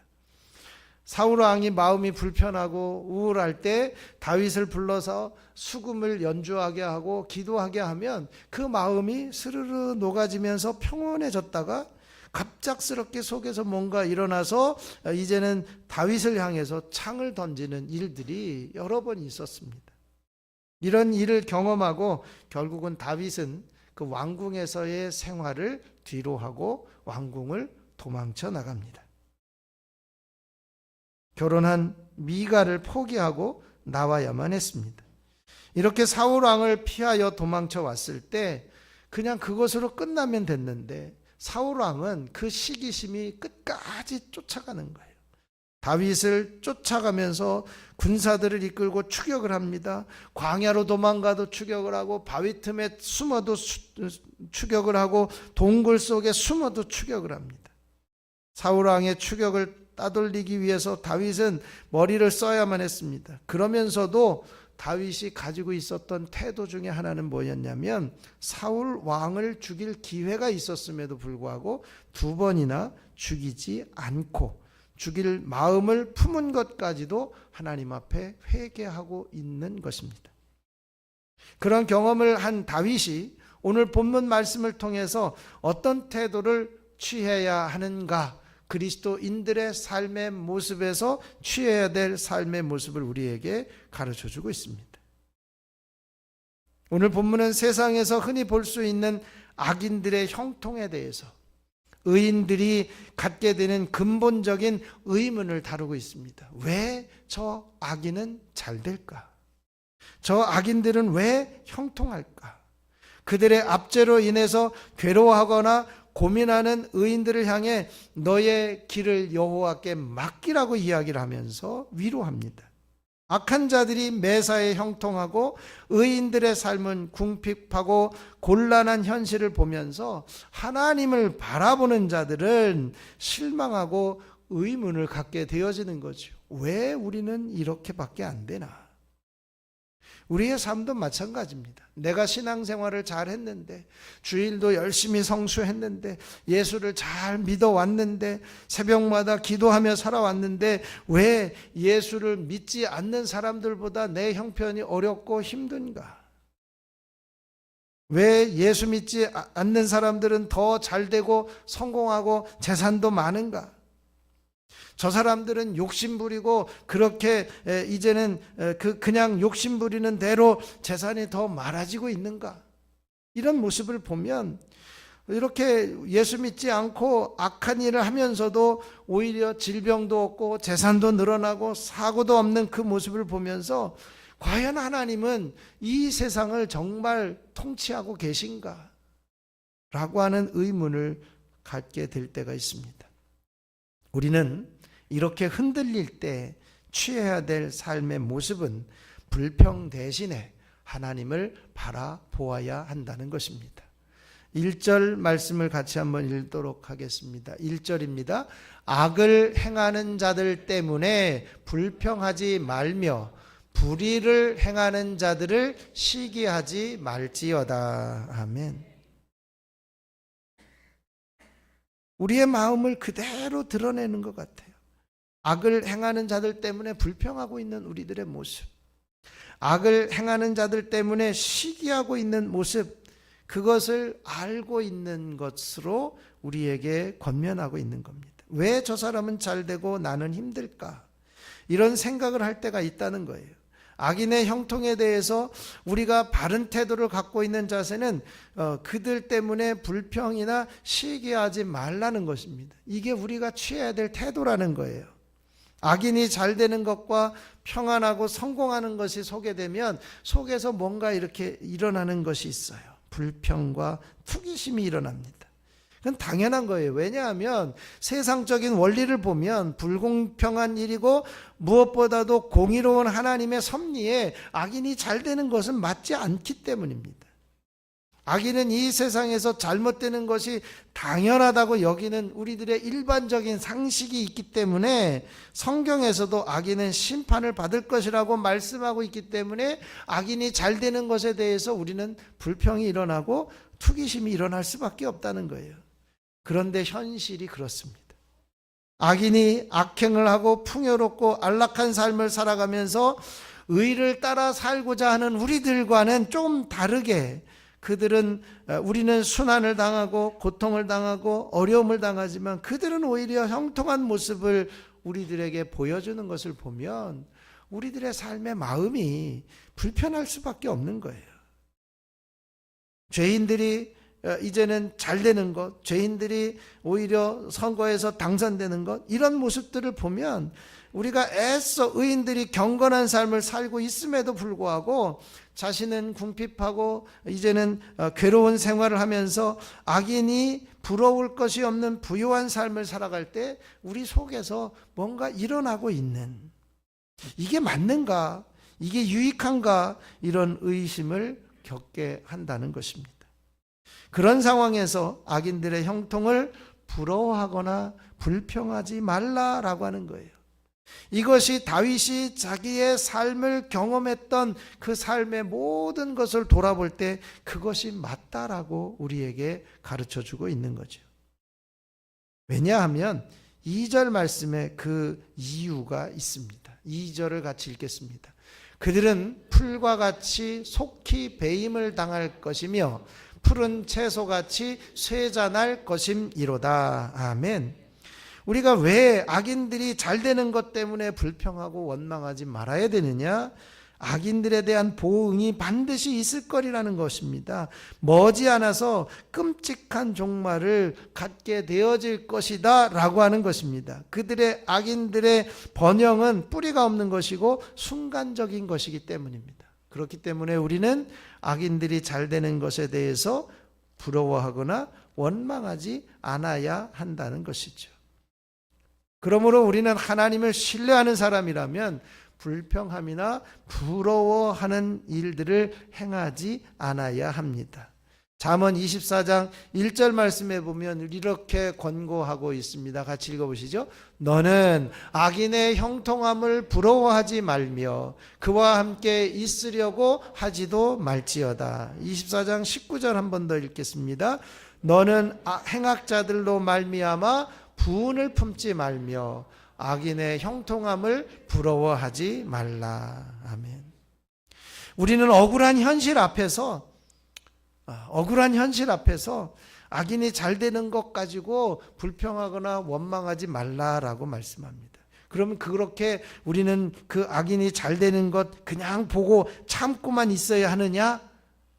사울 왕이 마음이 불편하고 우울할 때 다윗을 불러서 수금을 연주하게 하고 기도하게 하면 그 마음이 스르르 녹아지면서 평온해졌다가 갑작스럽게 속에서 뭔가 일어나서 이제는 다윗을 향해서 창을 던지는 일들이 여러 번 있었습니다. 이런 일을 경험하고 결국은 다윗은 그 왕궁에서의 생활을 뒤로 하고 왕궁을 도망쳐 나갑니다. 결혼한 미갈을 포기하고 나와야만 했습니다. 이렇게 사울 왕을 피하여 도망쳐 왔을 때 그냥 그것으로 끝나면 됐는데 사울 왕은 그 시기심이 끝까지 쫓아가는 거예요. 다윗을 쫓아가면서 군사들을 이끌고 추격을 합니다. 광야로 도망가도 추격을 하고 바위 틈에 숨어도 추격을 하고 동굴 속에 숨어도 추격을 합니다. 사울 왕의 추격을 따돌리기 위해서 다윗은 머리를 써야만 했습니다. 그러면서도 다윗이 가지고 있었던 태도 중에 하나는 뭐였냐면 사울 왕을 죽일 기회가 있었음에도 불구하고 두 번이나 죽이지 않고 죽일 마음을 품은 것까지도 하나님 앞에 회개하고 있는 것입니다. 그런 경험을 한 다윗이 오늘 본문 말씀을 통해서 어떤 태도를 취해야 하는가, 그리스도인들의 삶의 모습에서 취해야 될 삶의 모습을 우리에게 가르쳐주고 있습니다. 오늘 본문은 세상에서 흔히 볼 수 있는 악인들의 형통에 대해서 의인들이 갖게 되는 근본적인 의문을 다루고 있습니다. 왜 저 악인은 잘 될까? 저 악인들은 왜 형통할까? 그들의 압제로 인해서 괴로워하거나 고민하는 의인들을 향해 너의 길을 여호와께 맡기라고 이야기를 하면서 위로합니다. 악한 자들이 매사에 형통하고 의인들의 삶은 궁핍하고 곤란한 현실을 보면서 하나님을 바라보는 자들은 실망하고 의문을 갖게 되어지는 거죠. 왜 우리는 이렇게밖에 안 되나? 우리의 삶도 마찬가지입니다. 내가 신앙생활을 잘 했는데, 주일도 열심히 성수했는데, 예수를 잘 믿어왔는데, 새벽마다 기도하며 살아왔는데 왜 예수를 믿지 않는 사람들보다 내 형편이 어렵고 힘든가? 왜 예수 믿지 않는 사람들은 더 잘되고 성공하고 재산도 많은가? 저 사람들은 욕심부리고 그렇게 이제는 그냥 욕심부리는 대로 재산이 더 많아지고 있는가? 이런 모습을 보면 이렇게 예수 믿지 않고 악한 일을 하면서도 오히려 질병도 없고 재산도 늘어나고 사고도 없는 그 모습을 보면서 과연 하나님은 이 세상을 정말 통치하고 계신가? 라고 하는 의문을 갖게 될 때가 있습니다. 우리는 이렇게 흔들릴 때 취해야 될 삶의 모습은 불평 대신에 하나님을 바라보아야 한다는 것입니다. 1절 말씀을 같이 한번 읽도록 하겠습니다. 1절입니다. 악을 행하는 자들 때문에 불평하지 말며 불의를 행하는 자들을 시기하지 말지어다. 아멘. 우리의 마음을 그대로 드러내는 것 같아요. 악을 행하는 자들 때문에 불평하고 있는 우리들의 모습, 악을 행하는 자들 때문에 시기하고 있는 모습, 그것을 알고 있는 것으로 우리에게 권면하고 있는 겁니다. 왜 저 사람은 잘 되고 나는 힘들까? 이런 생각을 할 때가 있다는 거예요. 악인의 형통에 대해서 우리가 바른 태도를 갖고 있는 자세는 그들 때문에 불평이나 시기하지 말라는 것입니다. 이게 우리가 취해야 될 태도라는 거예요. 악인이 잘 되는 것과 평안하고 성공하는 것이 소개되면 속에서 뭔가 이렇게 일어나는 것이 있어요. 불평과 투기심이 일어납니다. 그건 당연한 거예요. 왜냐하면 세상적인 원리를 보면 불공평한 일이고 무엇보다도 공의로운 하나님의 섭리에 악인이 잘 되는 것은 맞지 않기 때문입니다. 악인은 이 세상에서 잘못되는 것이 당연하다고 여기는 우리들의 일반적인 상식이 있기 때문에 성경에서도 악인은 심판을 받을 것이라고 말씀하고 있기 때문에 악인이 잘 되는 것에 대해서 우리는 불평이 일어나고 투기심이 일어날 수밖에 없다는 거예요. 그런데 현실이 그렇습니다. 악인이 악행을 하고 풍요롭고 안락한 삶을 살아가면서 의를 따라 살고자 하는 우리들과는 좀 다르게 우리는 순환을 당하고 고통을 당하고 어려움을 당하지만 그들은 오히려 형통한 모습을 우리들에게 보여주는 것을 보면 우리들의 삶의 마음이 불편할 수밖에 없는 거예요. 죄인들이 이제는 잘 되는 것, 죄인들이 오히려 선거에서 당선되는 것, 이런 모습들을 보면 우리가 애써 의인들이 경건한 삶을 살고 있음에도 불구하고 자신은 궁핍하고 이제는 괴로운 생활을 하면서 악인이 부러울 것이 없는 부유한 삶을 살아갈 때 우리 속에서 뭔가 일어나고 있는, 이게 맞는가? 이게 유익한가? 이런 의심을 겪게 한다는 것입니다. 그런 상황에서 악인들의 형통을 부러워하거나 불평하지 말라라고 하는 거예요. 이것이 다윗이 자기의 삶을 경험했던 그 삶의 모든 것을 돌아볼 때 그것이 맞다라고 우리에게 가르쳐주고 있는 거죠. 왜냐하면 2절 말씀에 그 이유가 있습니다. 2절을 같이 읽겠습니다. 그들은 풀과 같이 속히 배임을 당할 것이며 푸른 채소같이 쇠잔할 것임이로다. 아멘. 우리가 왜 악인들이 잘 되는 것 때문에 불평하고 원망하지 말아야 되느냐? 악인들에 대한 보응이 반드시 있을 거리라는 것입니다. 머지않아서 끔찍한 종말을 갖게 되어질 것이다 라고 하는 것입니다. 악인들의 번영은 뿌리가 없는 것이고 순간적인 것이기 때문입니다. 그렇기 때문에 우리는 악인들이 잘 되는 것에 대해서 부러워하거나 원망하지 않아야 한다는 것이죠. 그러므로 우리는 하나님을 신뢰하는 사람이라면 불평함이나 부러워하는 일들을 행하지 않아야 합니다. 잠언 24장 1절 말씀에 보면 이렇게 권고하고 있습니다. 같이 읽어보시죠. 너는 악인의 형통함을 부러워하지 말며 그와 함께 있으려고 하지도 말지어다. 24장 19절 한 번 더 읽겠습니다. 너는 행악자들로 말미암아 부은을 품지 말며 악인의 형통함을 부러워하지 말라. 아멘. 우리는 억울한 현실 앞에서 악인이 잘 되는 것 가지고 불평하거나 원망하지 말라라고 말씀합니다. 그러면 그렇게 우리는 그 악인이 잘 되는 것 그냥 보고 참고만 있어야 하느냐?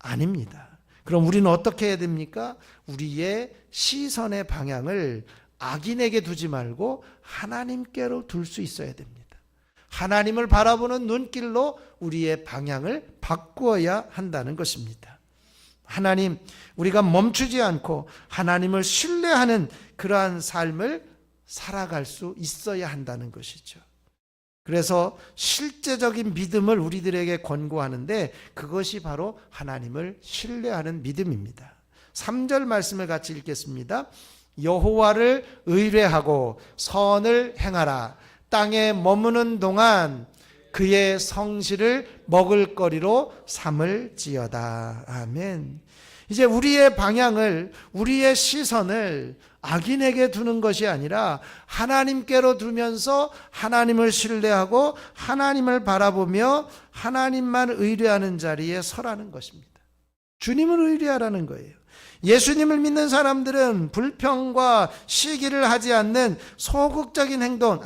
아닙니다. 그럼 우리는 어떻게 해야 됩니까? 우리의 시선의 방향을 악인에게 두지 말고 하나님께로 둘 수 있어야 됩니다. 하나님을 바라보는 눈길로 우리의 방향을 바꾸어야 한다는 것입니다. 하나님, 우리가 멈추지 않고 하나님을 신뢰하는 그러한 삶을 살아갈 수 있어야 한다는 것이죠. 그래서 실제적인 믿음을 우리들에게 권고하는데 그것이 바로 하나님을 신뢰하는 믿음입니다. 3절 말씀을 같이 읽겠습니다. 여호와를 의뢰하고 선을 행하라. 땅에 머무는 동안 그의 성실을 먹을거리로 삼을지어다. 아멘. 이제 우리의 방향을, 우리의 시선을 악인에게 두는 것이 아니라 하나님께로 두면서 하나님을 신뢰하고 하나님을 바라보며 하나님만 의뢰하는 자리에 서라는 것입니다. 주님을 의뢰하라는 거예요. 예수님을 믿는 사람들은 불평과 시기를 하지 않는 소극적인 행동,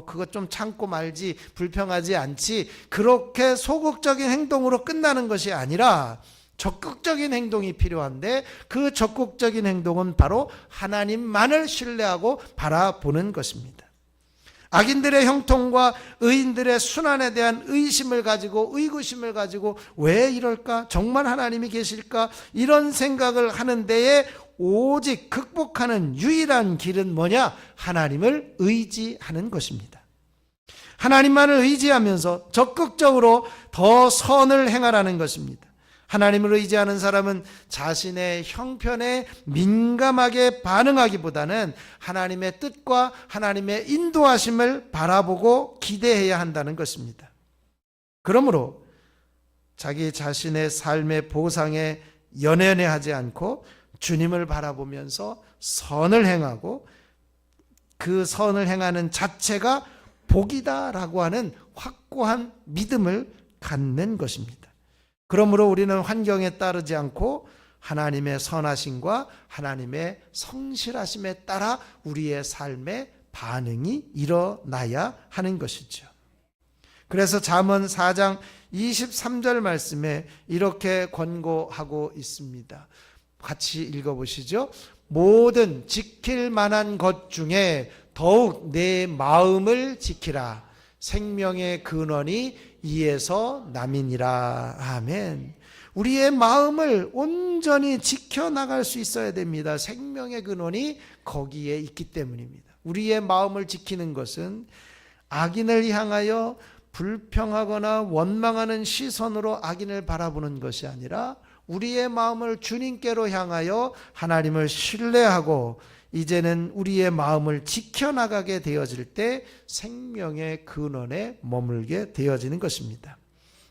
그것 좀 참고 말지, 불평하지 않지, 그렇게 소극적인 행동으로 끝나는 것이 아니라 적극적인 행동이 필요한데 그 적극적인 행동은 바로 하나님만을 신뢰하고 바라보는 것입니다. 악인들의 형통과 의인들의 순환에 대한 의심을 가지고 의구심을 가지고 왜 이럴까? 정말 하나님이 계실까? 이런 생각을 하는 데에 오직 극복하는 유일한 길은 뭐냐? 하나님을 의지하는 것입니다. 하나님만을 의지하면서 적극적으로 더 선을 행하라는 것입니다. 하나님을 의지하는 사람은 자신의 형편에 민감하게 반응하기보다는 하나님의 뜻과 하나님의 인도하심을 바라보고 기대해야 한다는 것입니다. 그러므로 자기 자신의 삶의 보상에 연연해하지 않고 주님을 바라보면서 선을 행하고 그 선을 행하는 자체가 복이다라고 하는 확고한 믿음을 갖는 것입니다. 그러므로 우리는 환경에 따르지 않고 하나님의 선하심과 하나님의 성실하심에 따라 우리의 삶의 반응이 일어나야 하는 것이죠. 그래서 잠언 4장 23절 말씀에 이렇게 권고하고 있습니다. 같이 읽어보시죠. 모든 지킬 만한 것 중에 더욱 내 마음을 지키라. 생명의 근원이 이에서 남이니라. 아멘. 우리의 마음을 온전히 지켜나갈 수 있어야 됩니다. 생명의 근원이 거기에 있기 때문입니다. 우리의 마음을 지키는 것은 악인을 향하여 불평하거나 원망하는 시선으로 악인을 바라보는 것이 아니라 우리의 마음을 주님께로 향하여 하나님을 신뢰하고 이제는 우리의 마음을 지켜나가게 되어질 때 생명의 근원에 머물게 되어지는 것입니다.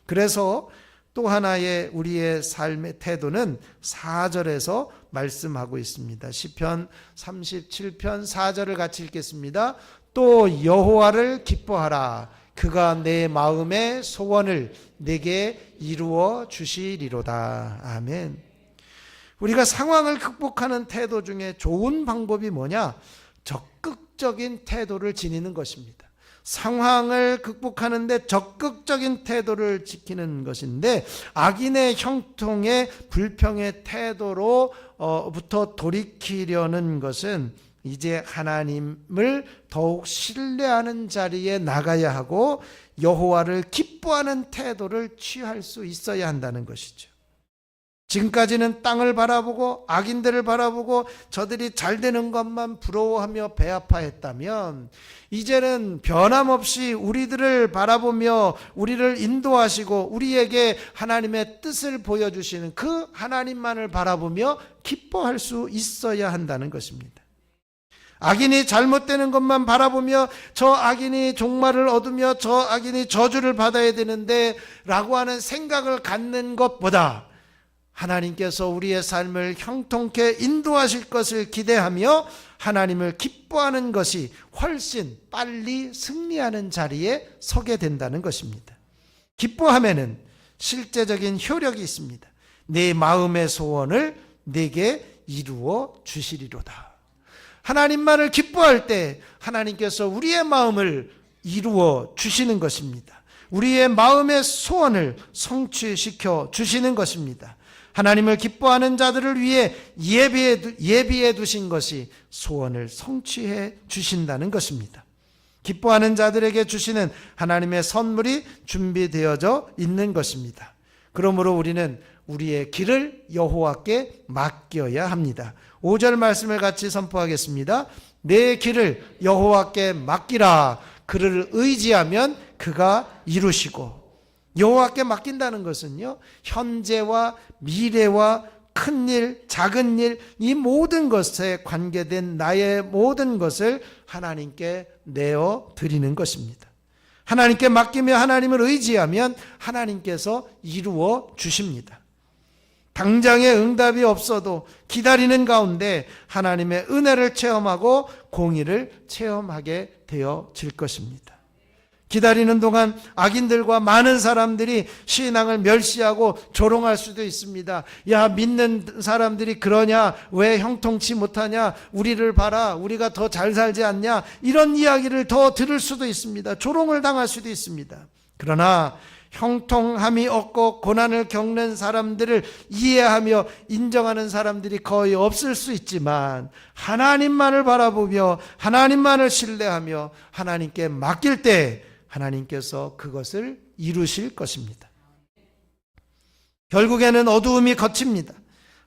그래서 또 하나의 우리의 삶의 태도는 4절에서 말씀하고 있습니다. 시편 37편 4절을 같이 읽겠습니다. 또 여호와를 기뻐하라. 그가 내 마음의 소원을 내게 이루어 주시리로다. 아멘. 우리가 상황을 극복하는 태도 중에 좋은 방법이 뭐냐? 적극적인 태도를 지니는 것입니다. 상황을 극복하는데 적극적인 태도를 지키는 것인데 악인의 형통의 불평의 태도로부터 돌이키려는 것은 이제 하나님을 더욱 신뢰하는 자리에 나가야 하고 여호와를 기뻐하는 태도를 취할 수 있어야 한다는 것이죠. 지금까지는 땅을 바라보고 악인들을 바라보고 저들이 잘 되는 것만 부러워하며 배 아파했다면 이제는 변함없이 우리들을 바라보며 우리를 인도하시고 우리에게 하나님의 뜻을 보여주시는 그 하나님만을 바라보며 기뻐할 수 있어야 한다는 것입니다. 악인이 잘못되는 것만 바라보며 저 악인이 종말을 얻으며 저 악인이 저주를 받아야 되는데 라고 하는 생각을 갖는 것보다 하나님께서 우리의 삶을 형통케 인도하실 것을 기대하며 하나님을 기뻐하는 것이 훨씬 빨리 승리하는 자리에 서게 된다는 것입니다. 기뻐하면은 실제적인 효력이 있습니다. 내 마음의 소원을 내게 이루어 주시리로다. 하나님만을 기뻐할 때 하나님께서 우리의 마음을 이루어 주시는 것입니다. 우리의 마음의 소원을 성취시켜 주시는 것입니다. 하나님을 기뻐하는 자들을 위해 예비해 두신 것이 소원을 성취해 주신다는 것입니다. 기뻐하는 자들에게 주시는 하나님의 선물이 준비되어져 있는 것입니다. 그러므로 우리는 우리의 길을 여호와께 맡겨야 합니다. 5절 말씀을 같이 선포하겠습니다. 내 길을 여호와께 맡기라. 그를 의지하면 그가 이루시고. 여호와께 맡긴다는 것은요, 현재와 미래와 큰 일, 작은 일, 이 모든 것에 관계된 나의 모든 것을 하나님께 내어 드리는 것입니다. 하나님께 맡기며 하나님을 의지하면 하나님께서 이루어 주십니다. 당장의 응답이 없어도 기다리는 가운데 하나님의 은혜를 체험하고 공의를 체험하게 되어질 것입니다. 기다리는 동안 악인들과 많은 사람들이 신앙을 멸시하고 조롱할 수도 있습니다. 야, 믿는 사람들이 그러냐? 왜 형통치 못하냐? 우리를 봐라. 우리가 더 잘 살지 않냐? 이런 이야기를 더 들을 수도 있습니다. 조롱을 당할 수도 있습니다. 그러나 형통함이 없고 고난을 겪는 사람들을 이해하며 인정하는 사람들이 거의 없을 수 있지만 하나님만을 바라보며 하나님만을 신뢰하며 하나님께 맡길 때 하나님께서 그것을 이루실 것입니다. 결국에는 어두움이 거칩니다.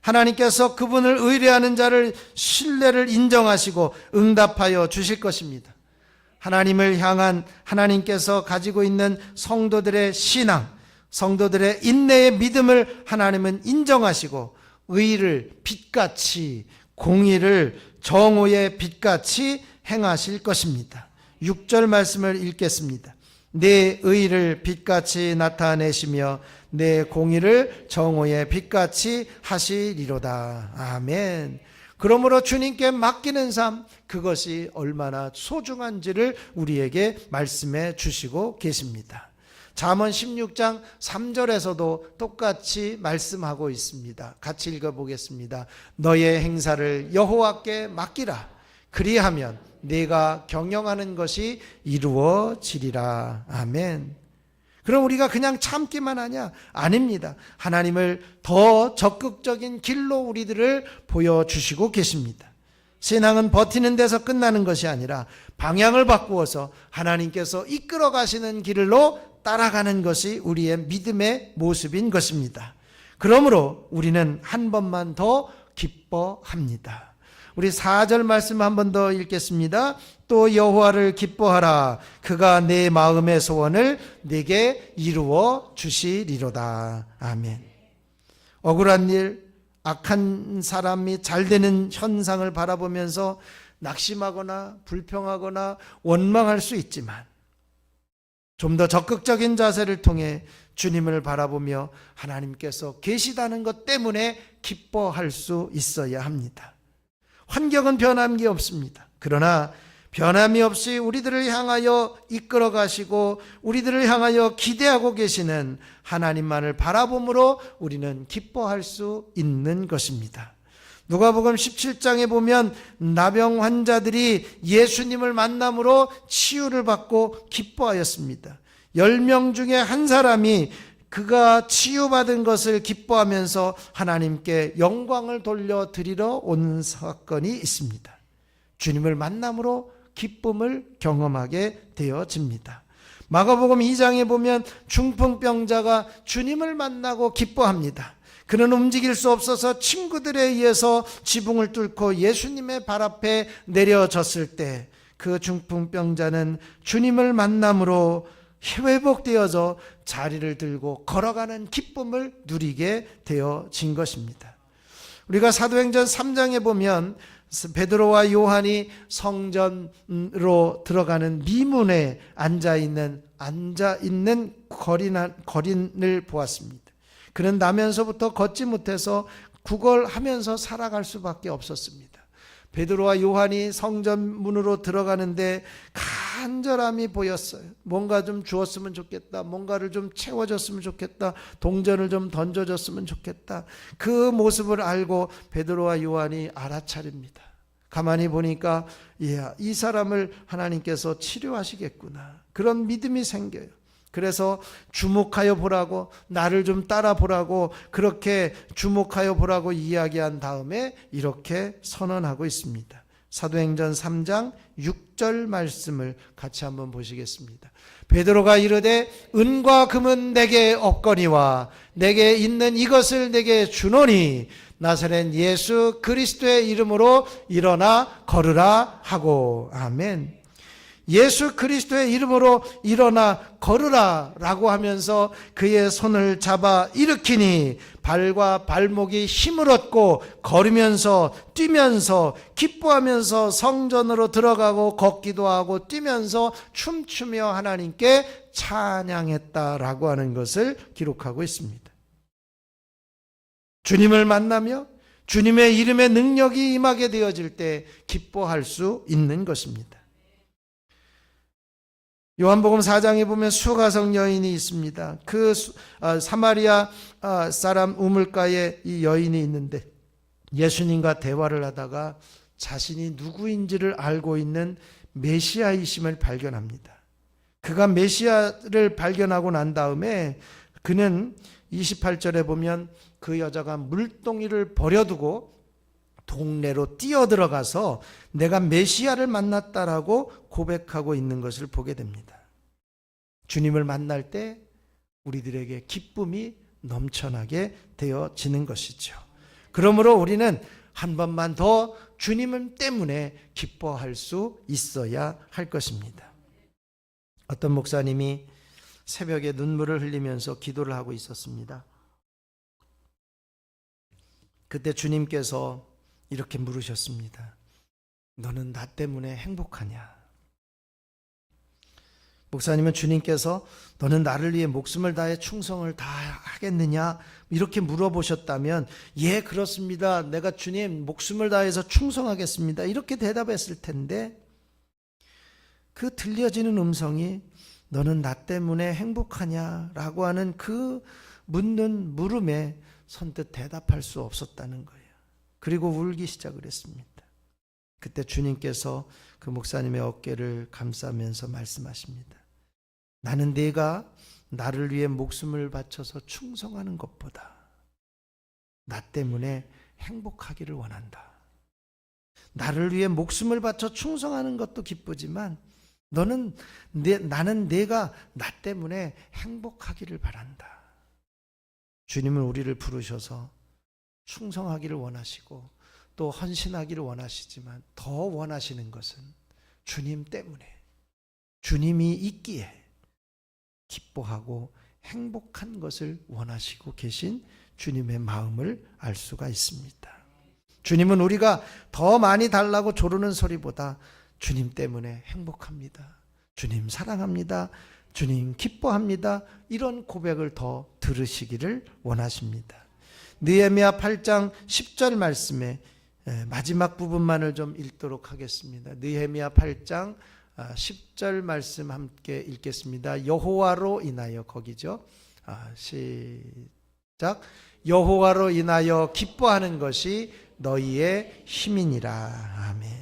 하나님께서 그분을 의뢰하는 자를 신뢰를 인정하시고 응답하여 주실 것입니다. 하나님을 향한 하나님께서 가지고 있는 성도들의 신앙, 성도들의 인내의 믿음을 하나님은 인정하시고 의를 빛같이, 공의를 정오의 빛같이 행하실 것입니다. 6절 말씀을 읽겠습니다. 내 의를 빛같이 나타내시며 내 공의를 정오의 빛같이 하시리로다. 아멘. 그러므로 주님께 맡기는 삶, 그것이 얼마나 소중한지를 우리에게 말씀해 주시고 계십니다. 잠언 16장 3절에서도 똑같이 말씀하고 있습니다. 같이 읽어보겠습니다. 너의 행사를 여호와께 맡기라. 그리하면 네가 경영하는 것이 이루어지리라. 아멘. 그럼 우리가 그냥 참기만 하냐? 아닙니다. 하나님을 더 적극적인 길로 우리들을 보여주시고 계십니다. 신앙은 버티는 데서 끝나는 것이 아니라 방향을 바꾸어서 하나님께서 이끌어 가시는 길로 따라가는 것이 우리의 믿음의 모습인 것입니다. 그러므로 우리는 한 번만 더 기뻐합니다. 우리 4절 말씀 한 번 더 읽겠습니다. 또 여호와를 기뻐하라. 그가 내 마음의 소원을 내게 이루어 주시리로다. 아멘. 억울한 일, 악한 사람이 잘 되는 현상을 바라보면서 낙심하거나 불평하거나 원망할 수 있지만 좀 더 적극적인 자세를 통해 주님을 바라보며 하나님께서 계시다는 것 때문에 기뻐할 수 있어야 합니다. 환경은 변한 게 없습니다. 그러나 변함이 없이 우리들을 향하여 이끌어 가시고 우리들을 향하여 기대하고 계시는 하나님만을 바라봄으로 우리는 기뻐할 수 있는 것입니다. 누가복음 17장에 보면 나병 환자들이 예수님을 만남으로 치유를 받고 기뻐하였습니다. 10명 중에 한 사람이 그가 치유받은 것을 기뻐하면서 하나님께 영광을 돌려드리러 온 사건이 있습니다. 주님을 만남으로 기쁨을 경험하게 되어집니다. 마가복음 2장에 보면 중풍병자가 주님을 만나고 기뻐합니다. 그는 움직일 수 없어서 친구들에 의해서 지붕을 뚫고 예수님의 발 앞에 내려졌을 때 그 중풍병자는 주님을 만남으로 회복되어져 자리를 들고 걸어가는 기쁨을 누리게 되어진 것입니다. 우리가 사도행전 3장에 보면 베드로와 요한이 성전으로 들어가는 미문에 앉아있는 거린을 보았습니다. 그는 나면서부터 걷지 못해서 구걸하면서 살아갈 수밖에 없었습니다. 베드로와 요한이 성전 문으로 들어가는데 간절함이 보였어요. 뭔가 좀 주었으면 좋겠다. 뭔가를 좀 채워줬으면 좋겠다. 동전을 좀 던져줬으면 좋겠다. 그 모습을 알고 베드로와 요한이 알아차립니다. 가만히 보니까 이 사람을 하나님께서 치료하시겠구나. 그런 믿음이 생겨요. 그래서 주목하여 보라고, 나를 좀 따라 보라고, 그렇게 주목하여 보라고 이야기한 다음에 이렇게 선언하고 있습니다. 사도행전 3장 6절 말씀을 같이 한번 보시겠습니다. 베드로가 이르되 은과 금은 내게 없거니와 내게 있는 이것을 내게 주노니 나사렛 예수 그리스도의 이름으로 일어나 걸으라 하고. 아멘. 예수 그리스도의 이름으로 일어나 걸으라 라고 하면서 그의 손을 잡아 일으키니 발과 발목이 힘을 얻고 걸으면서 뛰면서 기뻐하면서 성전으로 들어가고 걷기도 하고 뛰면서 춤추며 하나님께 찬양했다라고 하는 것을 기록하고 있습니다. 주님을 만나며 주님의 이름의 능력이 임하게 되어질 때 기뻐할 수 있는 것입니다. 요한복음 4장에 보면 수가성 여인이 있습니다. 그 사마리아 사람 우물가에 이 여인이 있는데 예수님과 대화를 하다가 자신이 누구인지를 알고 있는 메시아이심을 발견합니다. 그가 메시아를 발견하고 난 다음에 그는 28절에 보면 그 여자가 물동이를 버려두고 동네로 뛰어들어가서 내가 메시아를 만났다라고 고백하고 있는 것을 보게 됩니다. 주님을 만날 때 우리들에게 기쁨이 넘쳐나게 되어지는 것이죠. 그러므로 우리는 한 번만 더 주님 때문에 기뻐할 수 있어야 할 것입니다. 어떤 목사님이 새벽에 눈물을 흘리면서 기도를 하고 있었습니다. 그때 주님께서 이렇게 물으셨습니다. 너는 나 때문에 행복하냐? 목사님은 주님께서 너는 나를 위해 목숨을 다해 충성을 다하겠느냐? 이렇게 물어보셨다면 예, 그렇습니다. 내가 주님 목숨을 다해서 충성하겠습니다. 이렇게 대답했을 텐데 그 들려지는 음성이 너는 나 때문에 행복하냐? 라고 하는 그 묻는 물음에 선뜻 대답할 수 없었다는 거예요. 그리고 울기 시작을 했습니다. 그때 주님께서 그 목사님의 어깨를 감싸면서 말씀하십니다. 나는 네가 나를 위해 목숨을 바쳐서 충성하는 것보다 나 때문에 행복하기를 원한다. 나를 위해 목숨을 바쳐 충성하는 것도 기쁘지만 나는 네가 나 때문에 행복하기를 바란다. 주님은 우리를 부르셔서 충성하기를 원하시고 또 헌신하기를 원하시지만 더 원하시는 것은 주님 때문에, 주님이 있기에 기뻐하고 행복한 것을 원하시고 계신 주님의 마음을 알 수가 있습니다. 주님은 우리가 더 많이 달라고 조르는 소리보다 주님 때문에 행복합니다. 주님 사랑합니다. 주님 기뻐합니다. 이런 고백을 더 들으시기를 원하십니다. 느헤미야 8장 10절 말씀에 마지막 부분만을 좀 읽도록 하겠습니다. 느헤미야 8장 10절 말씀 함께 읽겠습니다. 여호와로 인하여, 거기죠. 시작. 여호와로 인하여 기뻐하는 것이 너희의 힘이니라. 아멘.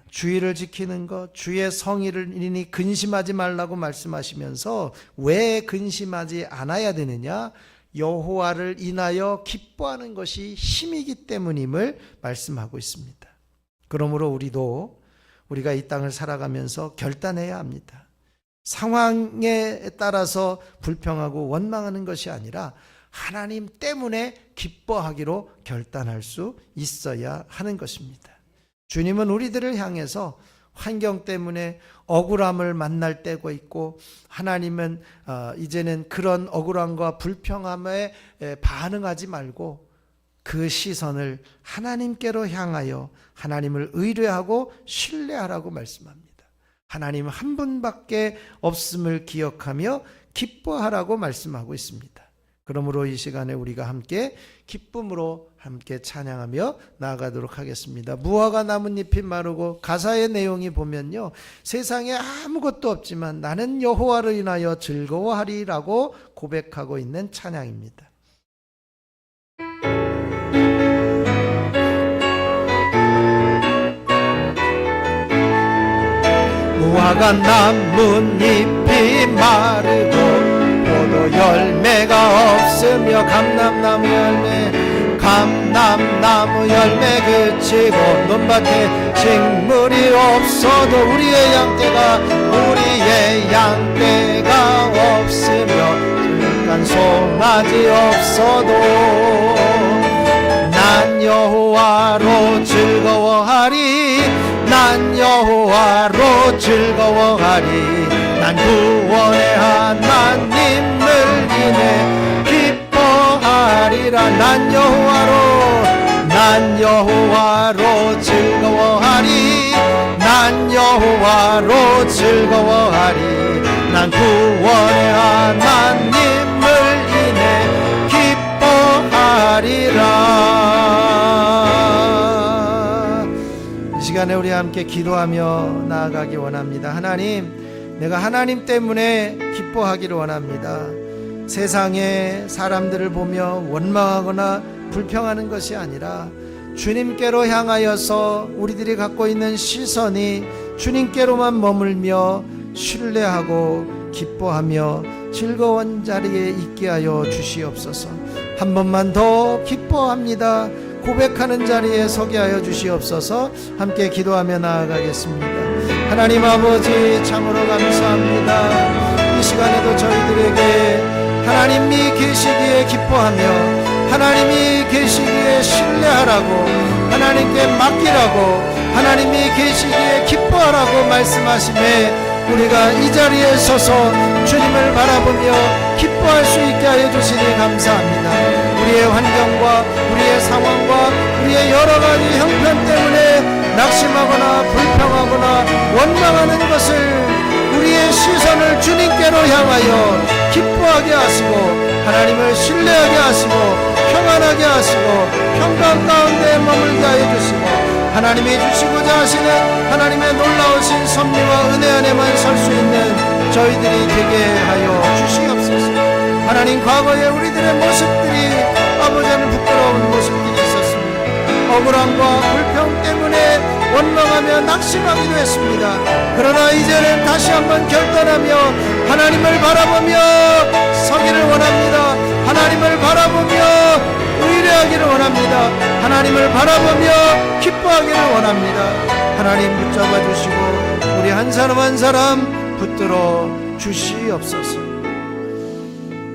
주의를 지키는 것, 주의 성의를 인히 근심하지 말라고 말씀하시면서 왜 근심하지 않아야 되느냐? 여호와를 인하여 기뻐하는 것이 힘이기 때문임을 말씀하고 있습니다. 그러므로 우리가 이 땅을 살아가면서 결단해야 합니다. 상황에 따라서 불평하고 원망하는 것이 아니라 하나님 때문에 기뻐하기로 결단할 수 있어야 하는 것입니다. 주님은 우리들을 향해서 환경 때문에 억울함을 만날 때가 있고, 하나님은 이제는 그런 억울함과 불평함에 반응하지 말고 그 시선을 하나님께로 향하여 하나님을 의뢰하고 신뢰하라고 말씀합니다. 하나님 한 분밖에 없음을 기억하며 기뻐하라고 말씀하고 있습니다. 그러므로 이 시간에 우리가 함께 기쁨으로 함께 찬양하며 나아가도록 하겠습니다. 무화과 나뭇잎이 마르고, 가사의 내용이 보면요, 세상에 아무것도 없지만 나는 여호와를 인하여 즐거워하리라고 고백하고 있는 찬양입니다. 무화과 나뭇잎이 마르고 포도 열매가 없으며 감람나무 열매 그치고 논밭에 식물이 없어도 우리의 양떼가 없으며 들간 송아지 없어도 난 여호와로 즐거워하리. 난 여호와로 즐거워하리. 난 구원의 하나님을 인해 기뻐하리라. 난 여호와로 즐거워하리. 난 여호와로 즐거워하리. 난 구원의 하나님을 인해 기뻐하리라. 이 시간에 우리 함께 기도하며 나아가기 원합니다. 하나님, 내가 하나님 때문에 기뻐하기를 원합니다. 세상에 사람들을 보며 원망하거나 불평하는 것이 아니라 주님께로 향하여서 우리들이 갖고 있는 시선이 주님께로만 머물며 신뢰하고 기뻐하며 즐거운 자리에 있게 하여 주시옵소서. 한 번만 더 기뻐합니다 고백하는 자리에 서게 하여 주시옵소서. 함께 기도하며 나아가겠습니다. 하나님 아버지, 참으로 감사합니다. 이 시간에도 저희들에게 하나님이 계시기에 기뻐하며 하나님이 계시기에 신뢰하라고, 하나님께 맡기라고, 하나님이 계시기에 기뻐하라고 말씀하심에 우리가 이 자리에 서서 주님을 바라보며 기뻐할 수 있게 하여 주시니 감사합니다. 우리의 환경과 우리의 상황과 우리의 여러 가지 형편 때문에 낙심하거나 불평하거나 원망하는 것을 우리의 시선을 주님께로 향하여 기뻐하게 하시고 하나님을 신뢰하게 하시고 평안하게 하시고 평강 가운데 머물게 하여 주시고 하나님이 주시고자 하시는 하나님의 놀라우신 섭리와 은혜 안에만 설 수 있는 저희들이 되게 하여 주시옵소서. 하나님, 과거에 우리들의 모습들이 아버지는 부끄러운 모습들이 있었습니다. 억울함과 불평 때문에 원망하며 낙심하기도 했습니다. 그러나 이제는 다시 한번 결단하며 하나님을 바라보며 서기를 원합니다. 하나님을 바라보며 의뢰하기를 원합니다. 하나님을 바라보며 기뻐하기를 원합니다. 하나님 붙잡아 주시고 우리 한 사람 한 사람 붙들어 주시옵소서.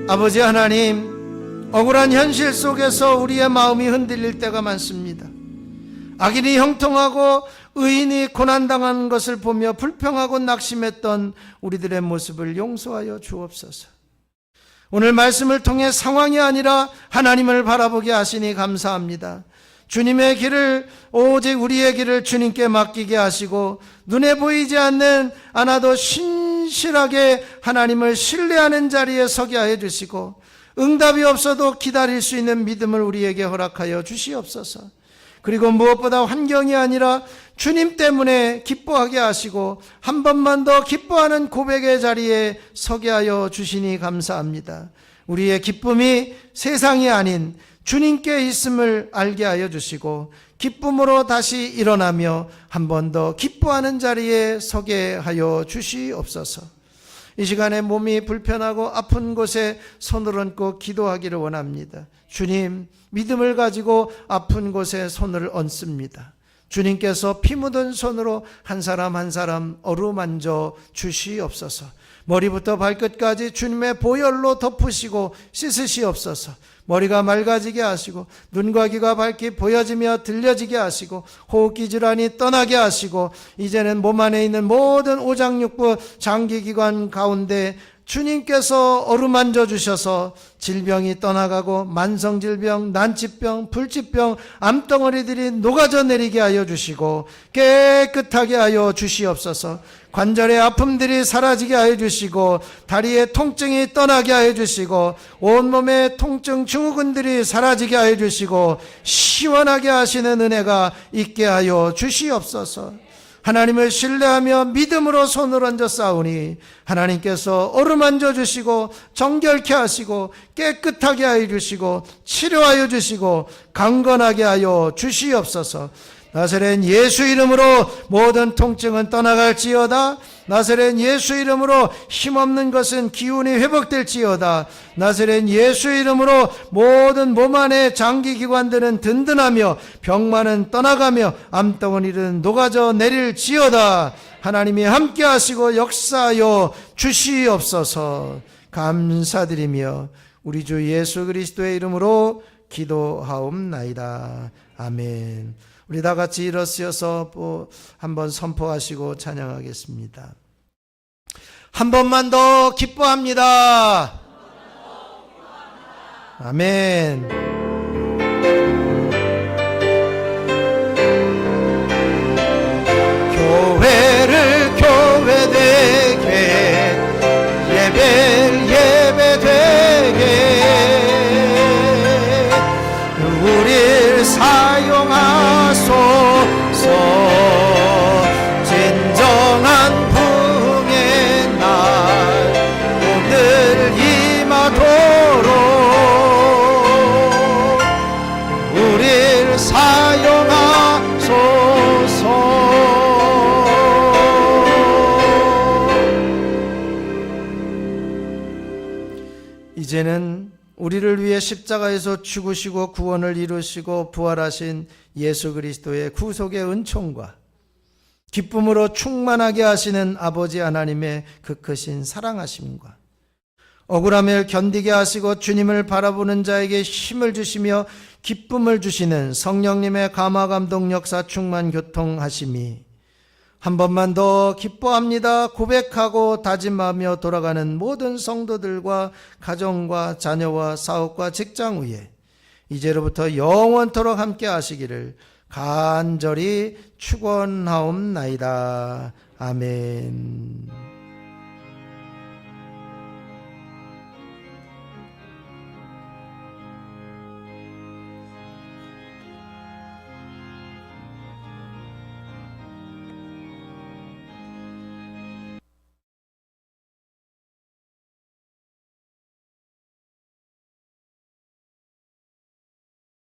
아버지 하나님, 억울한 현실 속에서 우리의 마음이 흔들릴 때가 많습니다. 악인이 형통하고 의인이 고난당하는 것을 보며 불평하고 낙심했던 우리들의 모습을 용서하여 주옵소서. 오늘 말씀을 통해 상황이 아니라 하나님을 바라보게 하시니 감사합니다. 주님의 길을, 오직 우리의 길을 주님께 맡기게 하시고 눈에 보이지 않아도 신실하게 하나님을 신뢰하는 자리에 서게 하여 주시고 응답이 없어도 기다릴 수 있는 믿음을 우리에게 허락하여 주시옵소서. 그리고 무엇보다 환경이 아니라 주님 때문에 기뻐하게 하시고 한 번만 더 기뻐하는 고백의 자리에 서게 하여 주시니 감사합니다. 우리의 기쁨이 세상이 아닌 주님께 있음을 알게 하여 주시고 기쁨으로 다시 일어나며 한 번 더 기뻐하는 자리에 서게 하여 주시옵소서. 이 시간에 몸이 불편하고 아픈 곳에 손을 얹고 기도하기를 원합니다. 주님, 믿음을 가지고 아픈 곳에 손을 얹습니다. 주님께서 피 묻은 손으로 한 사람 한 사람 어루만져 주시옵소서. 머리부터 발끝까지 주님의 보혈로 덮으시고 씻으시옵소서. 머리가 맑아지게 하시고 눈과 귀가 밝게 보여지며 들려지게 하시고 호흡기 질환이 떠나게 하시고 이제는 몸 안에 있는 모든 오장육부 장기기관 가운데 주님께서 어루만져 주셔서 질병이 떠나가고 만성질병, 난치병, 불치병, 암덩어리들이 녹아져 내리게 하여 주시고 깨끗하게 하여 주시옵소서. 관절의 아픔들이 사라지게 하여 주시고 다리의 통증이 떠나게 하여 주시고 온몸의 통증 증후군들이 사라지게 하여 주시고 시원하게 하시는 은혜가 있게 하여 주시옵소서. 하나님을 신뢰하며 믿음으로 손을 얹어 싸우니 하나님께서 어루만져 주시고 정결케 하시고 깨끗하게 하여 주시고 치료하여 주시고 강건하게 하여 주시옵소서. 나사렛 예수 이름으로 모든 통증은 떠나갈지어다. 나사렛 예수 이름으로 힘없는 것은 기운이 회복될지어다. 나사렛 예수 이름으로 모든 몸 안의 장기기관들은 든든하며 병만은 떠나가며 암덩어리는 녹아져 내릴지어다. 하나님이 함께 하시고 역사하여 주시옵소서. 감사드리며 우리 주 예수 그리스도의 이름으로 기도하옵나이다. 아멘. 우리 다 같이 일어서서 한번 선포하시고 찬양하겠습니다. 한 번만 더 기뻐합니다. 아멘. 교회를 교회되게 예배를 예배되게 우리를 사용하소서. 진정한 부흥의 날 오늘 임하도록 우리를 사용하소서. 이제는 우리를 위해 십자가에서 죽으시고 구원을 이루시고 부활하신 예수 그리스도의 구속의 은총과 기쁨으로 충만하게 하시는 아버지 하나님의 그 크신 사랑하심과 억울함을 견디게 하시고 주님을 바라보는 자에게 힘을 주시며 기쁨을 주시는 성령님의 감화 감동 역사 충만 교통하심이 한 번만 더 기뻐합니다 고백하고 다짐하며 돌아가는 모든 성도들과 가정과 자녀와 사업과 직장 위에 이제로부터 영원토록 함께 하시기를 간절히 축원하옵나이다. 아멘.